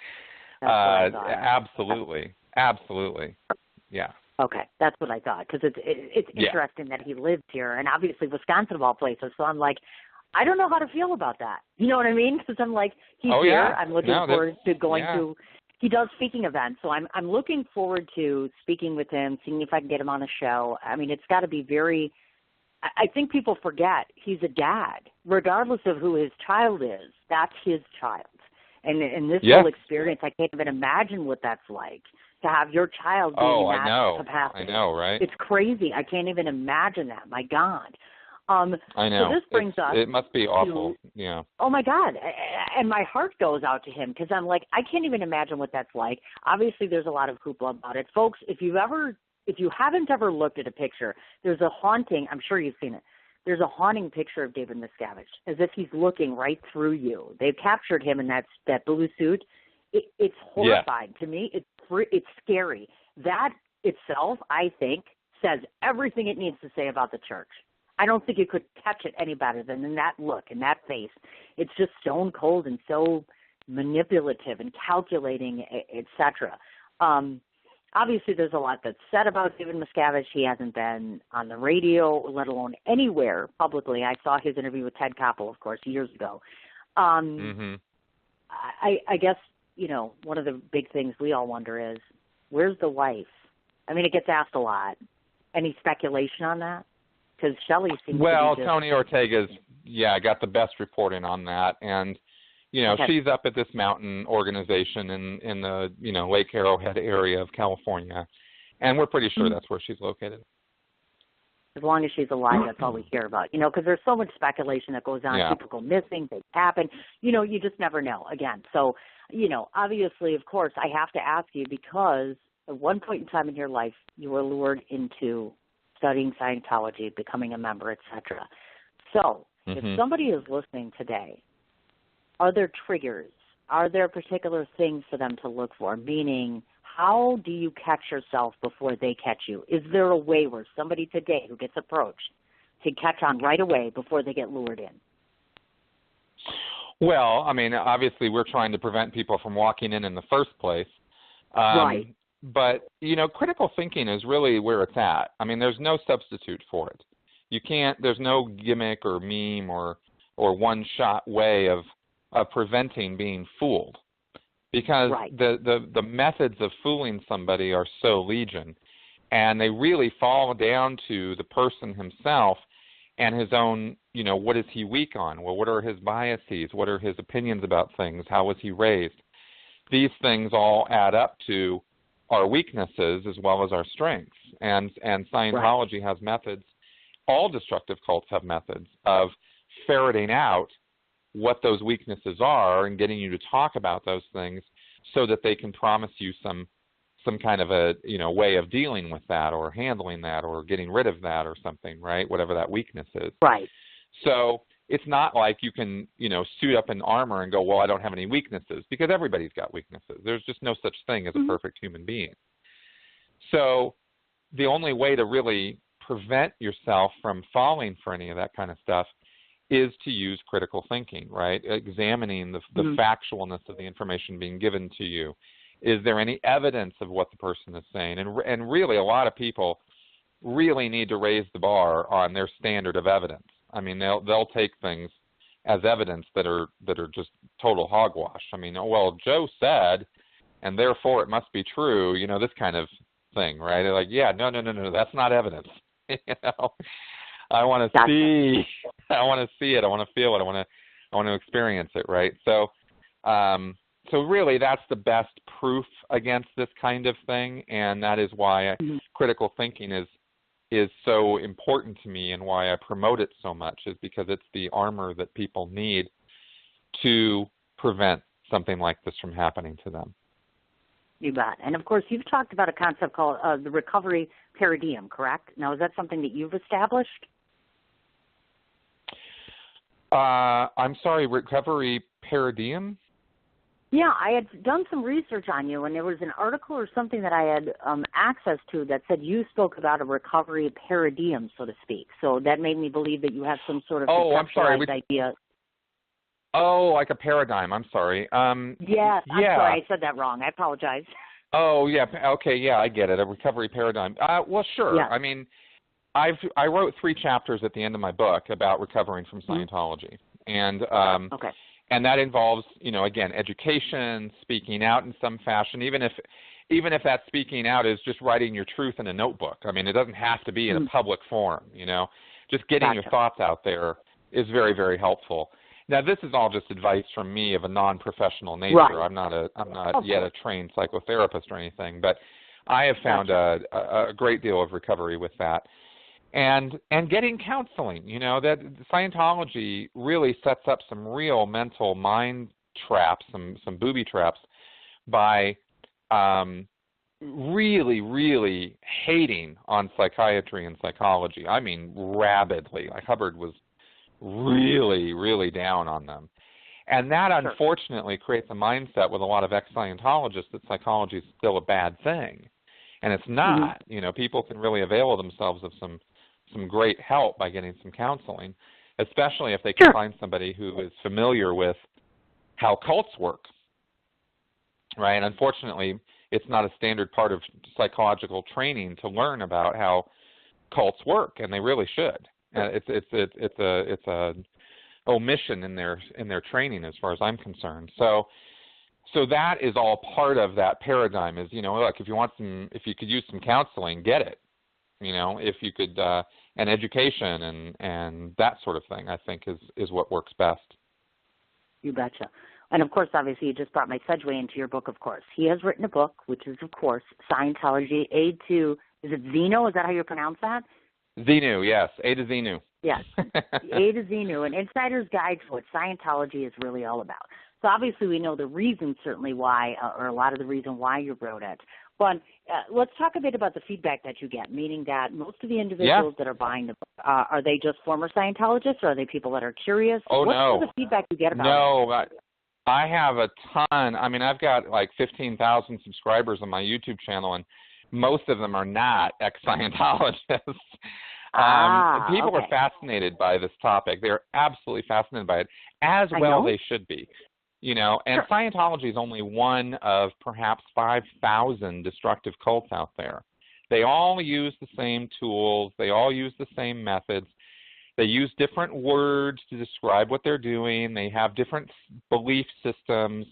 Absolutely. Absolutely. Yeah. Okay, that's what I thought, because it's interesting that he lived here, and obviously Wisconsin of all places, so I'm like, I don't know how to feel about that. You know what I mean? Because I'm like, he's here. Yeah. I'm looking forward to going to. He does speaking events, so I'm looking forward to speaking with him, seeing if I can get him on the show. I mean, it's got to be very. I think people forget he's a dad, regardless of who his child is. That's his child, and in this whole experience, I can't even imagine what that's like to have your child being in that capacity. I know, right? It's crazy. I can't even imagine that. My God. I know. So this brings us. It must be awful. Yeah. Oh my God! And my heart goes out to him because I'm like, I can't even imagine what that's like. Obviously, there's a lot of hoopla about it, folks. If you haven't ever looked at a picture, there's a haunting. I'm sure you've seen it. There's a haunting picture of David Miscavige, as if he's looking right through you. They've captured him in that blue suit. It's horrifying to me. It's scary. That itself, I think, says everything it needs to say about the church. I don't think you could catch it any better than in that look and that face. It's just stone cold and so manipulative and calculating, etc. Obviously, there's a lot that's said about David Miscavige. He hasn't been on the radio, let alone anywhere publicly. I saw his interview with Ted Koppel, of course, years ago. I guess, one of the big things we all wonder is, where's the wife? I mean, it gets asked a lot. Any speculation on that? Because Shelley seems to be just... Tony Ortega's, got the best reporting on that. And, she's up at this mountain organization in the, Lake Arrowhead area of California. And we're pretty sure that's where she's located. As long as she's alive, that's all we hear about. Because there's so much speculation that goes on. Yeah. People go missing, things happen. You just never know, again. So, obviously, of course, I have to ask you because at one point in time in your life, you were lured into studying Scientology, becoming a member, etc. So, if somebody is listening today, are there triggers? Are there particular things for them to look for? Meaning, how do you catch yourself before they catch you? Is there a way where somebody today who gets approached can catch on right away before they get lured in? Well, I mean, obviously we're trying to prevent people from walking in the first place. Right. But, critical thinking is really where it's at. I mean, there's no substitute for it. There's no gimmick or meme or one-shot way of preventing being fooled. Because the methods of fooling somebody are so legion. And they really fall down to the person himself and his own, what is he weak on? Well, what are his biases? What are his opinions about things? How was he raised? These things all add up to our weaknesses as well as our strengths. And Scientology has methods, all destructive cults have methods of ferreting out what those weaknesses are and getting you to talk about those things so that they can promise you some kind of a way of dealing with that or handling that or getting rid of that or something, right? Whatever that weakness is. Right. So it's not like you can, suit up in armor and go, well, I don't have any weaknesses, because everybody's got weaknesses. There's just no such thing as a perfect human being. So the only way to really prevent yourself from falling for any of that kind of stuff is to use critical thinking, right? Examining the factualness of the information being given to you. Is there any evidence of what the person is saying? And really, a lot of people really need to raise the bar on their standard of evidence. I mean, they'll take things as evidence that are just total hogwash. I mean, well, Joe said, and therefore it must be true. This kind of thing, right? They're like, no, that's not evidence. I want to see. I want to see it. I want to feel it. I want to experience it, right? So, so really, that's the best proof against this kind of thing, and that is why critical thinking is so important to me, and why I promote it so much, is because it's the armor that people need to prevent something like this from happening to them. You bet. And of course, you've talked about a concept called the recovery paradigm, correct? Now, is that something that you've established? I'm sorry, recovery paradigm? Yeah, I had done some research on you, and there was an article or something that I had access to that said you spoke about a recovery paradigm, so to speak. So that made me believe that you have some sort of conceptualized idea. Oh, like a paradigm. I'm sorry. Yes, I'm sorry. I said that wrong. I apologize. Oh, yeah. Okay, yeah, I get it. A recovery paradigm. Well, sure. Yeah. I mean, I wrote 3 chapters at the end of my book about recovering from Scientology. And and that involves, again, education, speaking out in some fashion, even if that speaking out is just writing your truth in a notebook. I mean, it doesn't have to be in a public forum, Just getting your thoughts out there is very, very helpful. Now, this is all just advice from me of a non-professional nature. Right. I'm not yet a trained psychotherapist or anything, but I have found a great deal of recovery with that. And getting counseling, that Scientology really sets up some real mental mind traps, some booby traps, by really, really hating on psychiatry and psychology. I mean, rabidly. Like Hubbard was really, really down on them. And that, unfortunately, creates a mindset with a lot of ex-Scientologists that psychology is still a bad thing. And it's not. People can really avail themselves of some great help by getting some counseling, especially if they can find somebody who is familiar with how cults work, right? And unfortunately, it's not a standard part of psychological training to learn about how cults work, and they really should. It's a omission in their training, as far as I'm concerned. So that is all part of that paradigm. Is look, if you could use some counseling, get it. If you could, and education and that sort of thing, I think is what works best. You betcha. And of course, obviously, you just brought my segue into your book. Of course, he has written a book, which is, of course, Scientology, Aid to, is it Xenu? Is that how you pronounce that? Xenu, yes, A to Xenu. Yes, A to Xenu, an insider's guide to what Scientology is really all about. So obviously we know the reason certainly why, or a lot of the reason why you wrote it. But let's talk a bit about the feedback that you get, meaning that most of the individuals that are buying the book, are they just former Scientologists, or are they people that are curious? Oh, What's the feedback you get about it? No, I have a ton. I mean, I've got like 15,000 subscribers on my YouTube channel, and most of them are not ex-Scientologists. People are fascinated by this topic. They're absolutely fascinated by it, as well they should be. And Scientology is only one of perhaps 5,000 destructive cults out there. They all use the same tools. They all use the same methods. They use different words to describe what they're doing. They have different belief systems.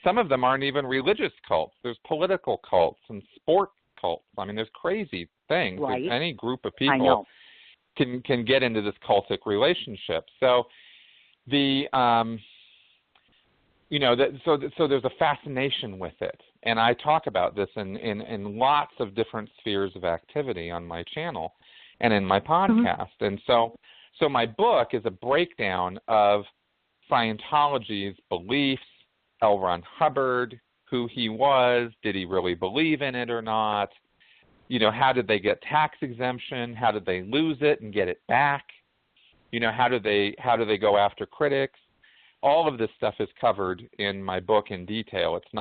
Some of them aren't even religious cults. There's political cults and sport cults. I mean, there's crazy things. Right. Any group of people can get into this cultic relationship. So so there's a fascination with it, and I talk about this in lots of different spheres of activity on my channel and in my podcast. And so my book is a breakdown of Scientology's beliefs, L. Ron Hubbard, who he was, did he really believe in it or not? How did they get tax exemption? How did they lose it and get it back? How do they go after critics? All of this stuff is covered in my book in detail. It's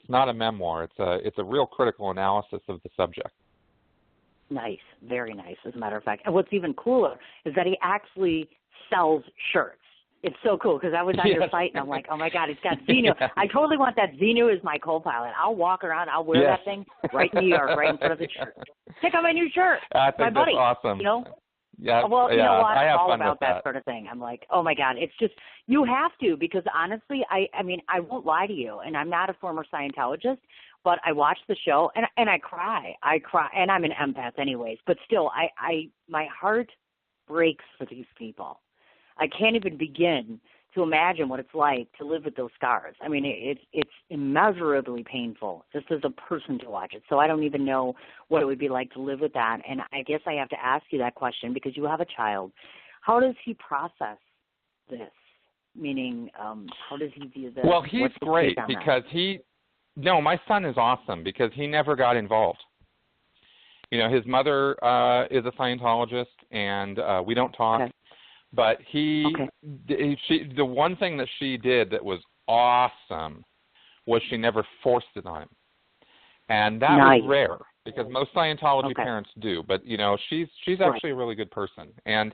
not a memoir. It's a real critical analysis of the subject. Nice, very nice, as a matter of fact. And what's even cooler is that he actually sells shirts. It's so cool because I was on your site and I'm like, oh my God, it's got Xenu. I totally want that Xenu as my co-pilot. I'll walk around, I'll wear that thing right in New York, right in front of the shirt. Check out my new shirt. I think my buddy. That's awesome. Yeah, well, you know what? I have all fun about with that sort of thing. I'm like, oh my God, it's just, you have to, because honestly, I mean, I won't lie to you, and I'm not a former Scientologist, but I watch the show and I cry, and I'm an empath anyways, but still, my heart breaks for these people. I can't even begin to imagine what it's like to live with those scars. I mean, it's immeasurably painful just as a person to watch it. So I don't even know what it would be like to live with that. And I guess I have to ask you that question because you have a child. How does he process this? Meaning, how does he view this? Well, he's great because my son is awesome because he never got involved. His mother is a Scientologist, and we don't talk. Okay. But the one thing that she did that was awesome was she never forced it on him. And that Nice. was rare because most Scientology parents do. But, you know, she's actually a really good person. And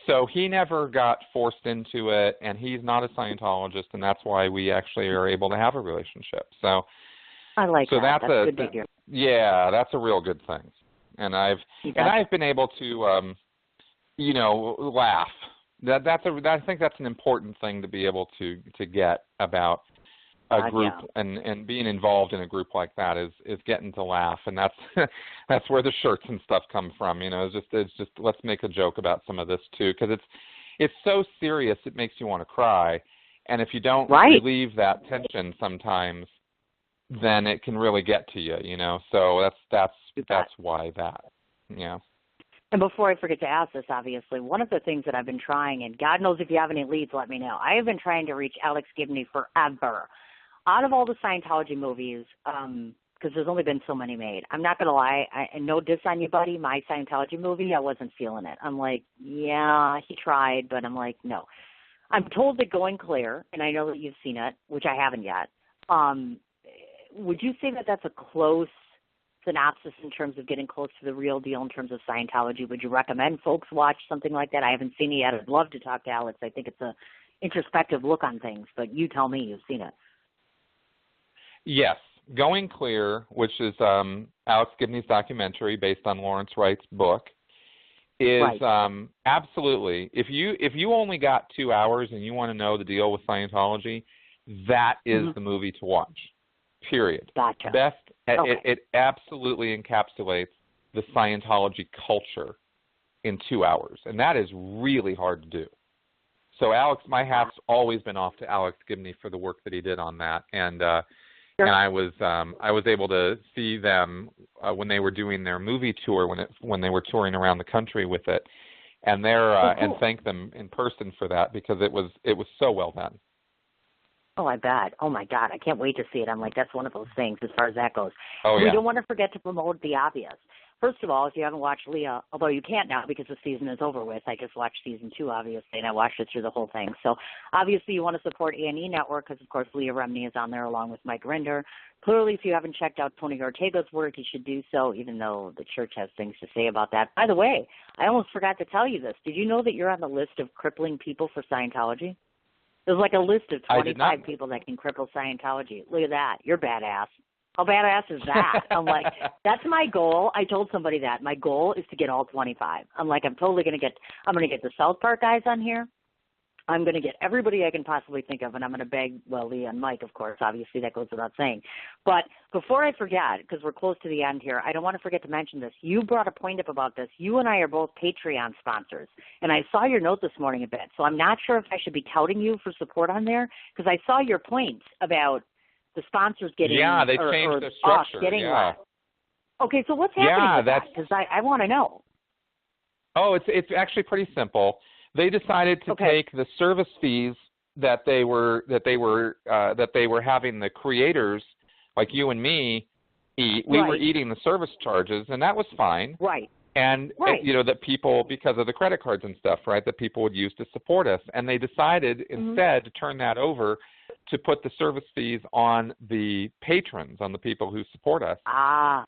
so he never got forced into it, and he's not a Scientologist, and that's why we actually are able to have a relationship. So I like that. That's good to hear. Yeah, that's a real good thing. And I've been able to, you know, laugh. I think that's an important thing to be able to get about a group and being involved in a group like that is getting to laugh, and that's where the shirts and stuff come from. You know, it's just let's make a joke about some of this too, because it's so serious it makes you want to cry, and if you don't relieve that tension sometimes, then it can really get to you. You know, so that's why that. Yeah. And before I forget to ask this, obviously, one of the things that I've been trying, and God knows if you have any leads, let me know. I have been trying to reach Alex Gibney forever. Out of all the Scientology movies, because there's only been so many made, I'm not going to lie, and no diss on you, buddy, my Scientology movie, I wasn't feeling it. I'm like, yeah, he tried, but I'm like, no. I'm told that Going Clear, and I know that you've seen it, which I haven't yet, would you say that that's a close synopsis in terms of getting close to the real deal in terms of Scientology? Would you recommend folks watch something like that? I haven't seen it yet. I'd love to talk to Alex. I think it's a introspective look on things, but you tell me you've seen it. Yes. Going Clear, which is Alex Gibney's documentary based on Lawrence Wright's book, is absolutely, if you only got 2 hours and you want to know the deal with Scientology, that is the movie to watch. Period. Gotcha. Best. It absolutely encapsulates the Scientology culture in 2 hours, and that is really hard to do. So Alex, my hat's always been off to Alex Gibney for the work that he did on that, and I was able to see them when they were doing their movie tour when they were touring around the country with it, and and thank them in person for that because it was so well done. Oh, I bet. Oh, my God. I can't wait to see it. I'm like, that's one of those things as far as that goes. Oh, yeah. We don't want to forget to promote the obvious. First of all, if you haven't watched Leah, although you can't now because the season is over with, I just watched season 2, obviously, and I watched it through the whole thing. So, obviously, you want to support A&E Network because, of course, Leah Remini is on there along with Mike Rinder. Clearly, if you haven't checked out Tony Ortega's work, you should do so, even though the church has things to say about that. By the way, I almost forgot to tell you this. Did you know that you're on the list of crippling people for Scientology? There's like a list of 25 people that can cripple Scientology. Look at that. You're badass. How badass is that? I'm like, that's my goal. I told somebody that. My goal is to get all 25. I'm like, I'm going to get the South Park guys on here. I'm going to get everybody I can possibly think of, and I'm going to beg, well, Leah and Mike, of course. Obviously, that goes without saying. But before I forget, because we're close to the end here, I don't want to forget to mention this. You brought a point up about this. You and I are both Patreon sponsors, and I saw your note this morning a bit. So I'm not sure if I should be touting you for support on there, because I saw your point about the sponsors getting they changed the structure. Getting less. Okay, so what's happening with that? Because I want to know. Oh, it's actually pretty simple. They decided to take the service fees that they were having the creators like you and me eat. We were eating the service charges, and that was fine. Right. And you know that people, because of the credit cards and stuff, right, that people would use to support us, and they decided instead to turn that over to put the service fees on the patrons, on the people who support us.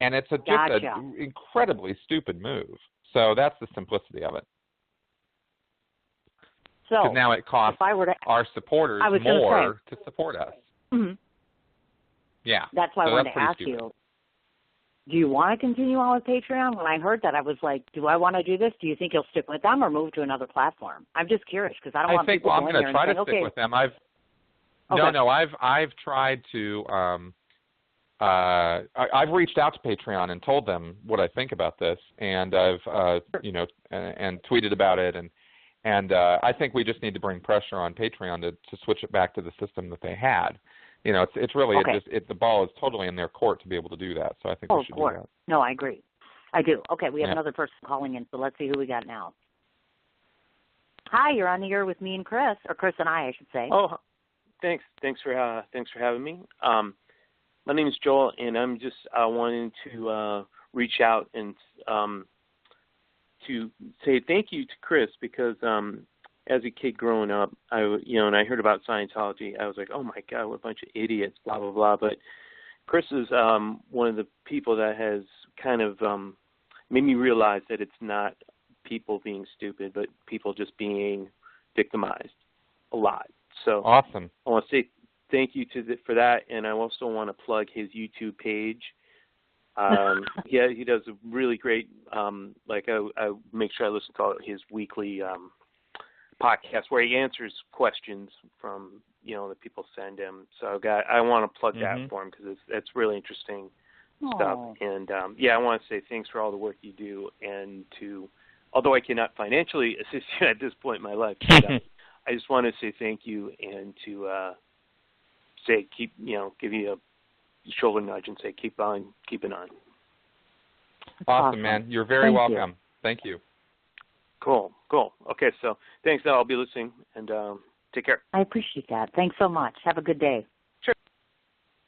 And it's just an incredibly stupid move. So that's the simplicity of it. So now it costs our supporters more to support us. Mm-hmm. Yeah. That's why I wanted to ask you, do you want to continue on with Patreon? When I heard that, I was like, do I want to do this? Do you think you'll stick with them or move to another platform? I'm just curious because I don't want people going there and saying, I'm going to try to stick with them. I've tried to I've reached out to Patreon and told them what I think about this, and I've and tweeted about it, and I think we just need to bring pressure on Patreon to switch it back to the system that they had. You know, it's really the ball is totally in their court to be able to do that. So I think we should do that. No, I agree. I do. Okay, we have another person calling in, so let's see who we got now. Hi, you're on the air with me and Chris, or Chris and I should say. Oh, thanks for having me. My name is Joel, and I'm just wanting to reach out and to say thank you to Chris because as a kid growing up, and I heard about Scientology, I was like, oh my God, what a bunch of idiots, blah blah blah. But Chris is one of the people that has kind of made me realize that it's not people being stupid, but people just being victimized a lot. So awesome. I want to say thank you for that, and I also want to plug his YouTube page. He does a really great, I make sure I listen to his weekly podcast where he answers questions from, that people send him. So I want to plug that for him because it's really interesting stuff. And I want to say thanks for all the work you do, and although I cannot financially assist you at this point in my life, but, I just want to say thank you and to give you a shoulder nudge and say keep on keeping on. Awesome, man. You're very welcome. Thank you. Cool. Okay, so thanks. I'll be listening, and take care. I appreciate that. Thanks so much. Have a good day. Sure.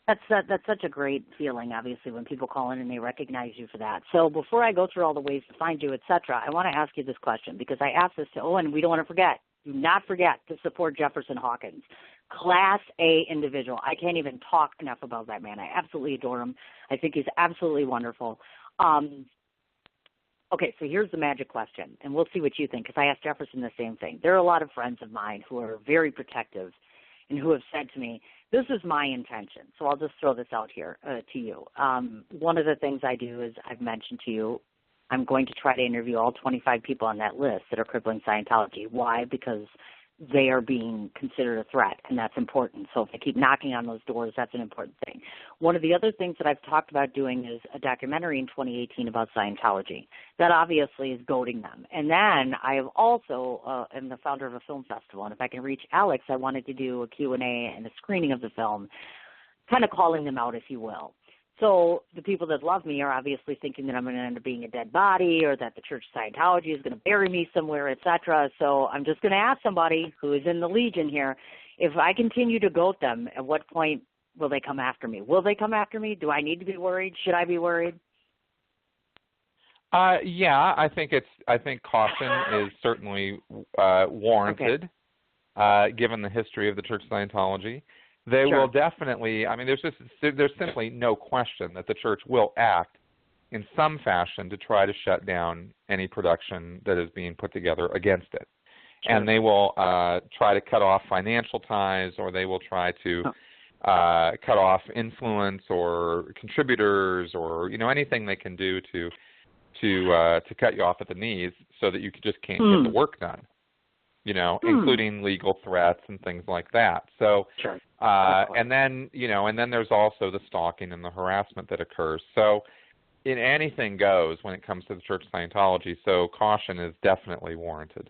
That's such a great feeling, obviously, when people call in and they recognize you for that. So before I go through all the ways to find you, etc., I want to ask you this question because I asked this to Owen. We don't want to forget. Do not forget to support Jefferson Hawkins. Class A individual. I can't even talk enough about that man. I absolutely adore him. I think he's absolutely wonderful. Okay, so here's the magic question, and we'll see what you think, because I asked Jefferson the same thing. There are a lot of friends of mine who are very protective and who have said to me, this is my intention. So I'll just throw this out here to you. One of the things I do is I've mentioned to you, I'm going to try to interview all 25 people on that list that are crippling Scientology. Why? Because they are being considered a threat, and that's important. So if I keep knocking on those doors, that's an important thing. One of the other things that I've talked about doing is a documentary in 2018 about Scientology. That obviously is goading them. And then I have also am the founder of a film festival, and if I can reach Alex, I wanted to do a Q&A and a screening of the film, kind of calling them out, if you will. So the people that love me are obviously thinking that I'm going to end up being a dead body or that the Church of Scientology is going to bury me somewhere, etc. So I'm just going to ask somebody who is in the Legion here, if I continue to goat them, at what point will they come after me? Will they come after me? Do I need to be worried? Should I be worried? I think caution is certainly warranted, given the history of the Church of Scientology. They will definitely, there's simply no question that the church will act in some fashion to try to shut down any production that is being put together against it. Sure. And they will try to cut off financial ties, or they will try to cut off influence or contributors, or anything they can do to cut you off at the knees so that you just can't get the work done. Including legal threats and things like that. So, and then there's also the stalking and the harassment that occurs. So, anything goes when it comes to the Church of Scientology. So, caution is definitely warranted.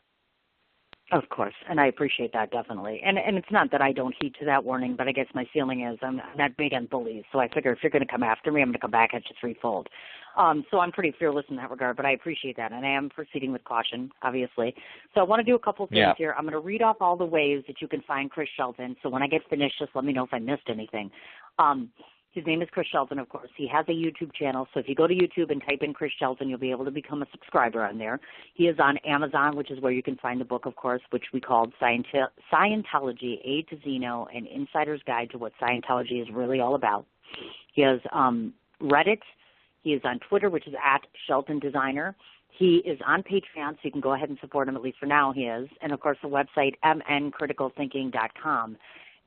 Of course, and I appreciate that definitely. And it's not that I don't heed to that warning, but I guess my feeling is I'm not big on bullies. So I figure if you're going to come after me, I'm going to come back at you threefold. So I'm pretty fearless in that regard, but I appreciate that. And I am proceeding with caution, obviously. So I want to do a couple things here. I'm going to read off all the ways that you can find Chris Shelton. So when I get finished, just let me know if I missed anything. His name is Chris Shelton, of course. He has a YouTube channel. So if you go to YouTube and type in Chris Shelton, you'll be able to become a subscriber on there. He is on Amazon, which is where you can find the book, of course, which we called Scientology, A to Zeno, An Insider's Guide to What Scientology is Really All About. He has Reddit. He is on Twitter, which is @SheltonDesigner. He is on Patreon, so you can go ahead and support him, at least for now he is. And, of course, the website, mncriticalthinking.com.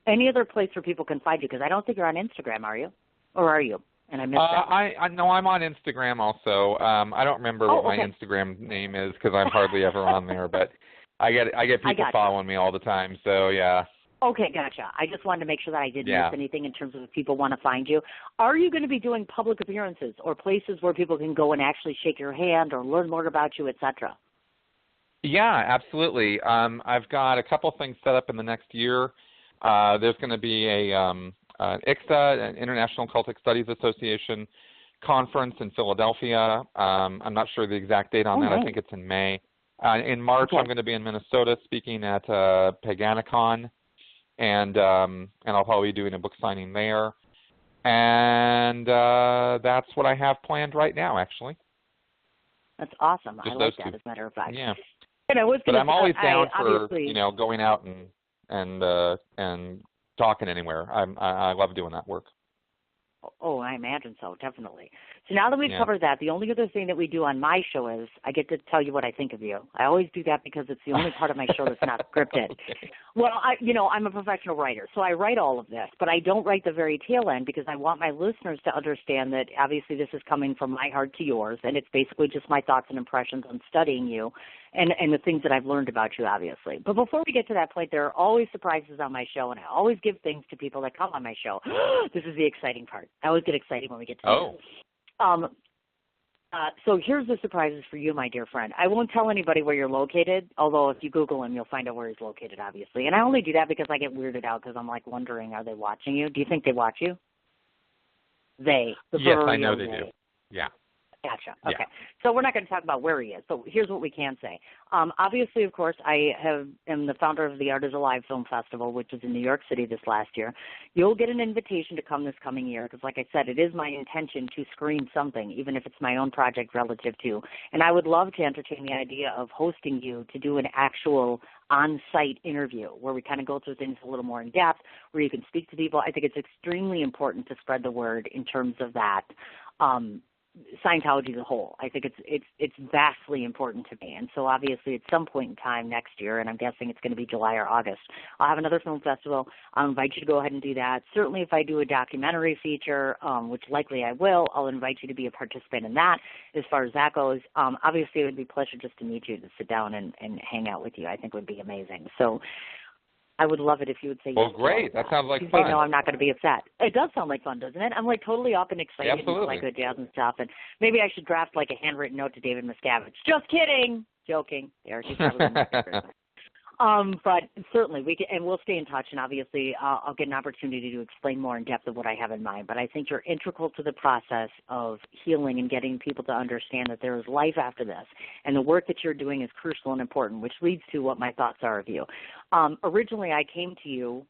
Any other place where people can find you? Because I don't think you're on Instagram, are you? Or are you? And I missed that. No, I'm on Instagram also. I don't remember what my Instagram name is because I'm hardly ever on there. But I get people following me all the time. So yeah. Okay, gotcha. I just wanted to make sure that I didn't miss anything in terms of if people want to find you. Are you going to be doing public appearances or places where people can go and actually shake your hand or learn more about you, etc.? Yeah, absolutely. I've got a couple things set up in the next year. There's going to be an ICSA, an International Cultic Studies Association conference in Philadelphia. I'm not sure the exact date on that. I think it's in May. In March, I'm going to be in Minnesota speaking at Paganicon, and I'll probably be doing a book signing there. And that's what I have planned right now, actually. That's awesome. Just I like that, as a matter of fact. Yeah. And I was but I'm always down for obviously, going out and talking anywhere. I love doing that work. Oh, I imagine so, definitely. So now that we've covered that, the only other thing that we do on my show is I get to tell you what I think of you. I always do that because it's the only part of my show that's not scripted. Well, I'm a professional writer, so I write all of this, but I don't write the very tail end because I want my listeners to understand that obviously this is coming from my heart to yours, and it's basically just my thoughts and impressions on studying you and the things that I've learned about you, obviously. But before we get to that point, there are always surprises on my show, and I always give things to people that come on my show. This is the exciting part. I always get excited when we get to this. So here's the surprises for you, my dear friend. I won't tell anybody where you're located, although if you Google him, you'll find out where he's located, obviously. And I only do that because I get weirded out because I'm like wondering, are they watching you? Do you think they watch you? Yes, I know they do. Yeah. Gotcha. Okay. Yeah. So we're not going to talk about where he is, but here's what we can say. Obviously, of course, I am the founder of the Art is Alive Film Festival, which is in New York City this last year. You'll get an invitation to come this coming year because, like I said, it is my intention to screen something, even if it's my own project relative to. And I would love to entertain the idea of hosting you to do an actual on-site interview where we kind of go through things a little more in depth, where you can speak to people. I think it's extremely important to spread the word in terms of that. Scientology as a whole. I think it's vastly important to me. And so obviously at some point in time next year, and I'm guessing it's going to be July or August, I'll have another film festival. I'll invite you to go ahead and do that. Certainly if I do a documentary feature, which likely I will, I'll invite you to be a participant in that as far as that goes. Obviously it would be a pleasure just to meet you, to sit down and hang out with you. I think would be amazing. So I would love it if you would say yes. Well, great. That sounds like fun. No, I'm not going to be upset. It does sound like fun, doesn't it? I'm like totally up and excited. Absolutely. And like good jazz and stuff. And maybe I should draft like a handwritten note to David Miscavige. Just kidding. Joking. There, he's probably but certainly we can, and we'll stay in touch. And obviously, I'll get an opportunity to explain more in depth of what I have in mind. But I think you're integral to the process of healing and getting people to understand that there is life after this. And the work that you're doing is crucial and important, which leads to what my thoughts are of you. Originally, I came to you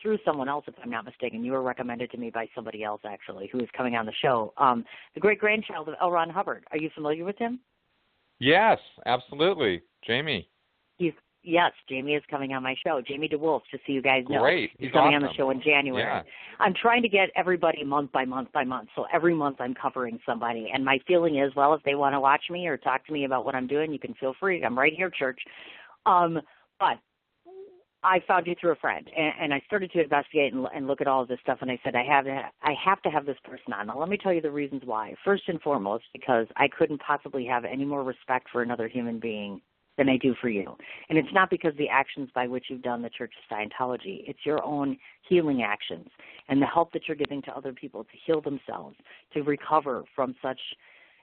through someone else, if I'm not mistaken. You were recommended to me by somebody else, actually, who is coming on the show. The great-grandchild of L. Ron Hubbard. Are you familiar with him? Yes, absolutely. Jamie. Yes, Jamie is coming on my show. Jamie DeWolf, just so you guys know. Great. He's coming awesome. on the show in January. Yeah. I'm trying to get everybody month by month by month. So every month I'm covering somebody. And my feeling is, well, if they want to watch me or talk to me about what I'm doing, you can feel free. I'm right here, church. But I found you through a friend, and I started to investigate and look at all of this stuff, and I said, I have to have this person on. Now, let me tell you the reasons why. First and foremost, because I couldn't possibly have any more respect for another human being than I do for you. And it's not because the actions by which you've done the Church of Scientology. It's your own healing actions and the help that you're giving to other people to heal themselves, to recover from such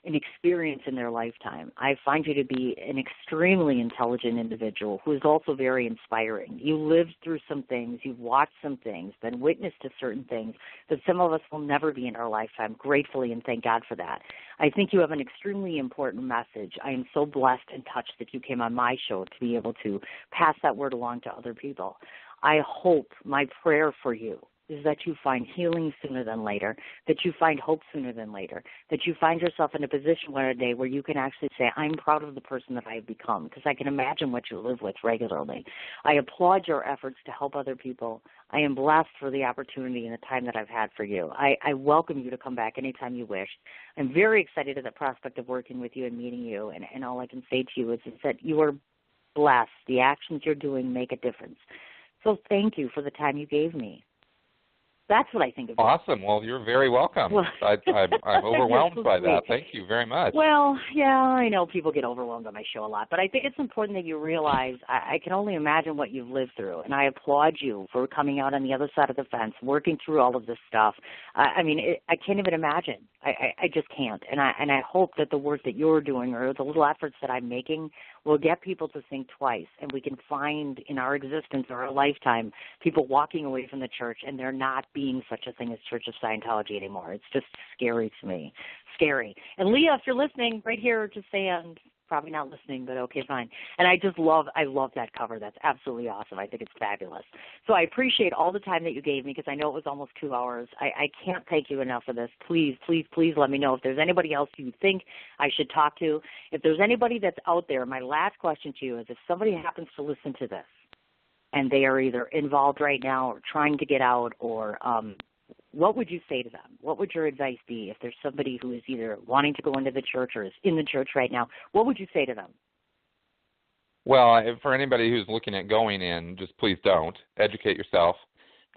an experience in their lifetime. I find you to be an extremely intelligent individual who is also very inspiring. You lived through some things, you've watched some things, been witness to certain things that some of us will never be in our lifetime, gratefully, and thank God for that. I think you have an extremely important message. I am so blessed and touched that you came on my show to be able to pass that word along to other people. I hope, my prayer for you is that you find healing sooner than later, that you find hope sooner than later, that you find yourself in a position one day where you can actually say, I'm proud of the person that I have become, because I can imagine what you live with regularly. I applaud your efforts to help other people. I am blessed for the opportunity and the time that I've had for you. I welcome you to come back anytime you wish. I'm very excited at the prospect of working with you and meeting you, and all I can say to you is that you are blessed. The actions you're doing make a difference. So thank you for the time you gave me. That's what I think of. Awesome. Well, you're very welcome. Well, I'm overwhelmed so by that. Thank you very much. Well, yeah, I know people get overwhelmed on my show a lot, but I think it's important that you realize I can only imagine what you've lived through, and I applaud you for coming out on the other side of the fence, working through all of this stuff. I can't even imagine. I just can't, and I hope that the work that you're doing or the little efforts that I'm making will get people to think twice, and we can find in our existence or our lifetime people walking away from the church and they're not being such a thing as Church of Scientology anymore. It's just scary to me. Scary. And Leah, if you're listening, right here, just saying, Probably not listening, but okay, fine. And I love that cover. That's absolutely awesome. I think it's fabulous. So I appreciate all the time that you gave me because I know it was almost 2 hours. I can't thank you enough for this. Please, please, please let me know if there's anybody else you think I should talk to. If there's anybody that's out there, my last question to you is if somebody happens to listen to this and they are either involved right now or trying to get out or what would you say to them? What would your advice be if there's somebody who is either wanting to go into the church or is in the church right now? What would you say to them? Well, for anybody who's looking at going in, just please don't. Educate yourself.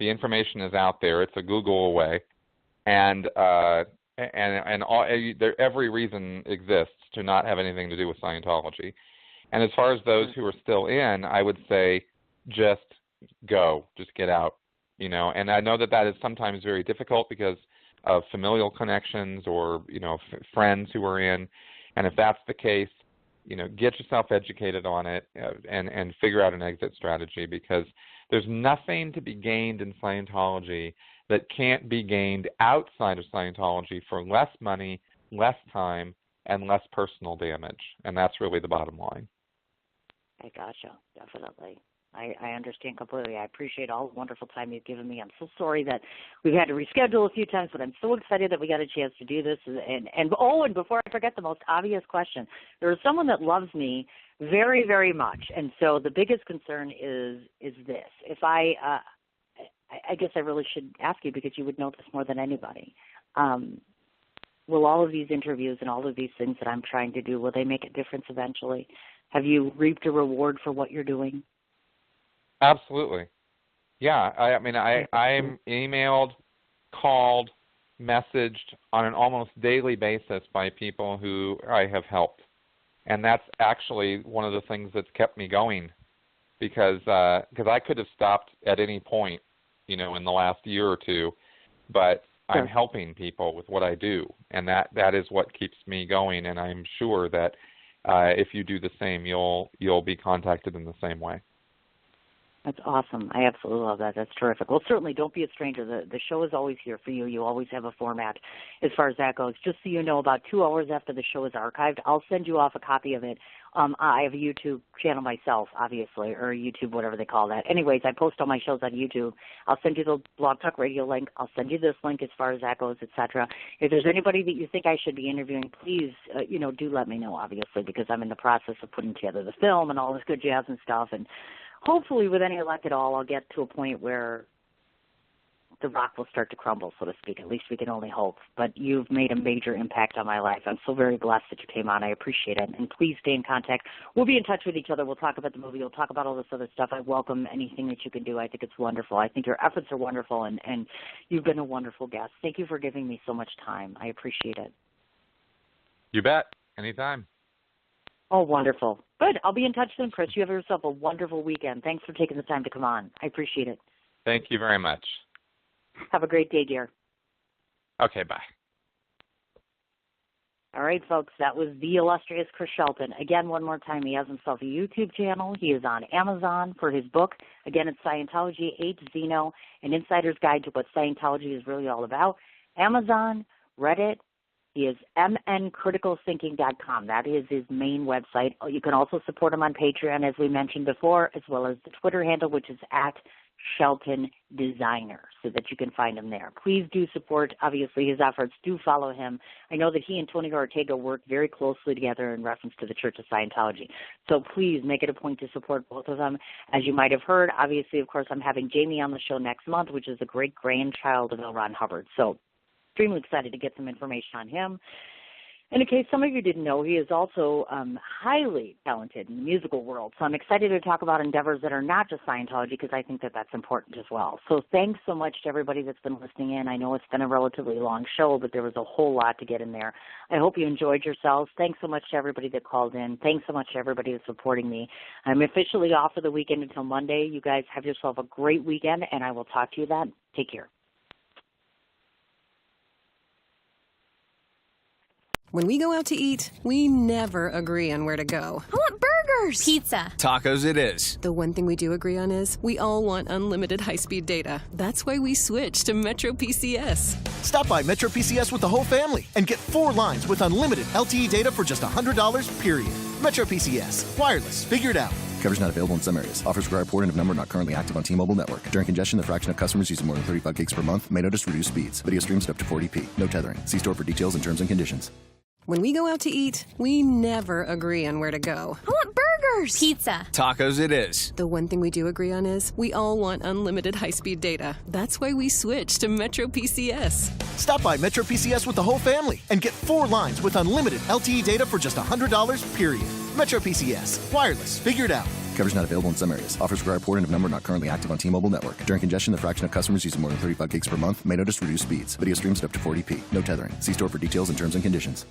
The information is out there. It's a Google away. And every reason exists to not have anything to do with Scientology. And as far as those who are still in, I would say just go. Just get out. And I know that is sometimes very difficult because of familial connections or, friends who are in. And if that's the case, get yourself educated on it and figure out an exit strategy because there's nothing to be gained in Scientology that can't be gained outside of Scientology for less money, less time, and less personal damage. And that's really the bottom line. I gotcha. Definitely. I understand completely. I appreciate all the wonderful time you've given me. I'm so sorry that we've had to reschedule a few times, but I'm so excited that we got a chance to do this. And before I forget the most obvious question, there is someone that loves me very, very much, and so the biggest concern is this. If I guess I really should ask you because you would know this more than anybody. Will all of these interviews and all of these things that I'm trying to do, will they make a difference eventually? Have you reaped a reward for what you're doing? Absolutely. Yeah, I'm emailed, called, messaged on an almost daily basis by people who I have helped. And that's actually one of the things that's kept me going because I could have stopped at any point, in the last year or two, but I'm helping people with what I do. And that is what keeps me going. And I'm sure that if you do the same, you'll be contacted in the same way. That's awesome. I absolutely love that. That's terrific. Well, certainly don't be a stranger. The show is always here for you. You always have a format as far as that goes. Just so you know, about 2 hours after the show is archived, I'll send you off a copy of it. I have a YouTube channel myself, obviously, or YouTube, whatever they call that. Anyways, I post all my shows on YouTube. I'll send you the Blog Talk Radio link. I'll send you this link as far as that goes, etc. If there's anybody that you think I should be interviewing, please, do let me know, obviously, because I'm in the process of putting together the film and all this good jazz and stuff. And hopefully, with any luck at all, I'll get to a point where the rock will start to crumble, so to speak. At least we can only hope. But you've made a major impact on my life. I'm so very blessed that you came on. I appreciate it. And please stay in contact. We'll be in touch with each other. We'll talk about the movie. We'll talk about all this other stuff. I welcome anything that you can do. I think it's wonderful. I think your efforts are wonderful, and you've been a wonderful guest. Thank you for giving me so much time. I appreciate it. You bet. Anytime. Oh, wonderful. Good. I'll be in touch soon, Chris. You have yourself a wonderful weekend. Thanks for taking the time to come on. I appreciate it. Thank you very much. Have a great day, dear. Okay, bye. All right, folks, that was the illustrious Chris Shelton. Again, one more time, he has himself a YouTube channel. He is on Amazon for his book. Again, it's Scientology, H. Zeno, An Insider's Guide to What Scientology is Really All About. Amazon, Reddit. He is mncriticalthinking.com. That is his main website. You can also support him on Patreon, as we mentioned before, as well as the Twitter handle, which is @Shelton Designer, so that you can find him there. Please do support, obviously, his efforts. Do follow him. I know that he and Tony Ortega work very closely together in reference to the Church of Scientology. So please make it a point to support both of them. As you might have heard, obviously, of course, I'm having Jamie on the show next month, which is the great-grandchild of L. Ron Hubbard. So extremely excited to get some information on him. And in case some of you didn't know, he is also highly talented in the musical world. So I'm excited to talk about endeavors that are not just Scientology, because I think that that's important as well. So thanks so much to everybody that's been listening in. I know it's been a relatively long show, but there was a whole lot to get in there. I hope you enjoyed yourselves. Thanks so much to everybody that called in. Thanks so much to everybody that's supporting me. I'm officially off for the weekend until Monday. You guys have yourself a great weekend, and I will talk to you then. Take care. When we go out to eat, we never agree on where to go. I want burgers. Pizza. Tacos it is. The one thing we do agree on is we all want unlimited high-speed data. That's why we switched to Metro PCS. Stop by Metro PCS with the whole family and get 4 lines with unlimited LTE data for just $100, period. Metro PCS. Wireless. Figured out. Coverage not available in some areas. Offers require port and of number not currently active on T-Mobile network. During congestion, the fraction of customers using more than 35 gigs per month may notice reduced speeds. Video streams at up to 40p. No tethering. See store for details and terms and conditions. When we go out to eat, we never agree on where to go. I want burgers. Pizza. Tacos it is. The one thing we do agree on is we all want unlimited high-speed data. That's why we switched to Metro PCS. Stop by Metro PCS with the whole family and get 4 lines with unlimited LTE data for just $100, period. Metro PCS. Wireless. Figured out. Coverage not available in some areas. Offers require port and of number not currently active on T-Mobile network. During congestion, the fraction of customers using more than 35 gigs per month may notice reduced speeds. Video streams at up to 40p. No tethering. See store for details and terms and conditions.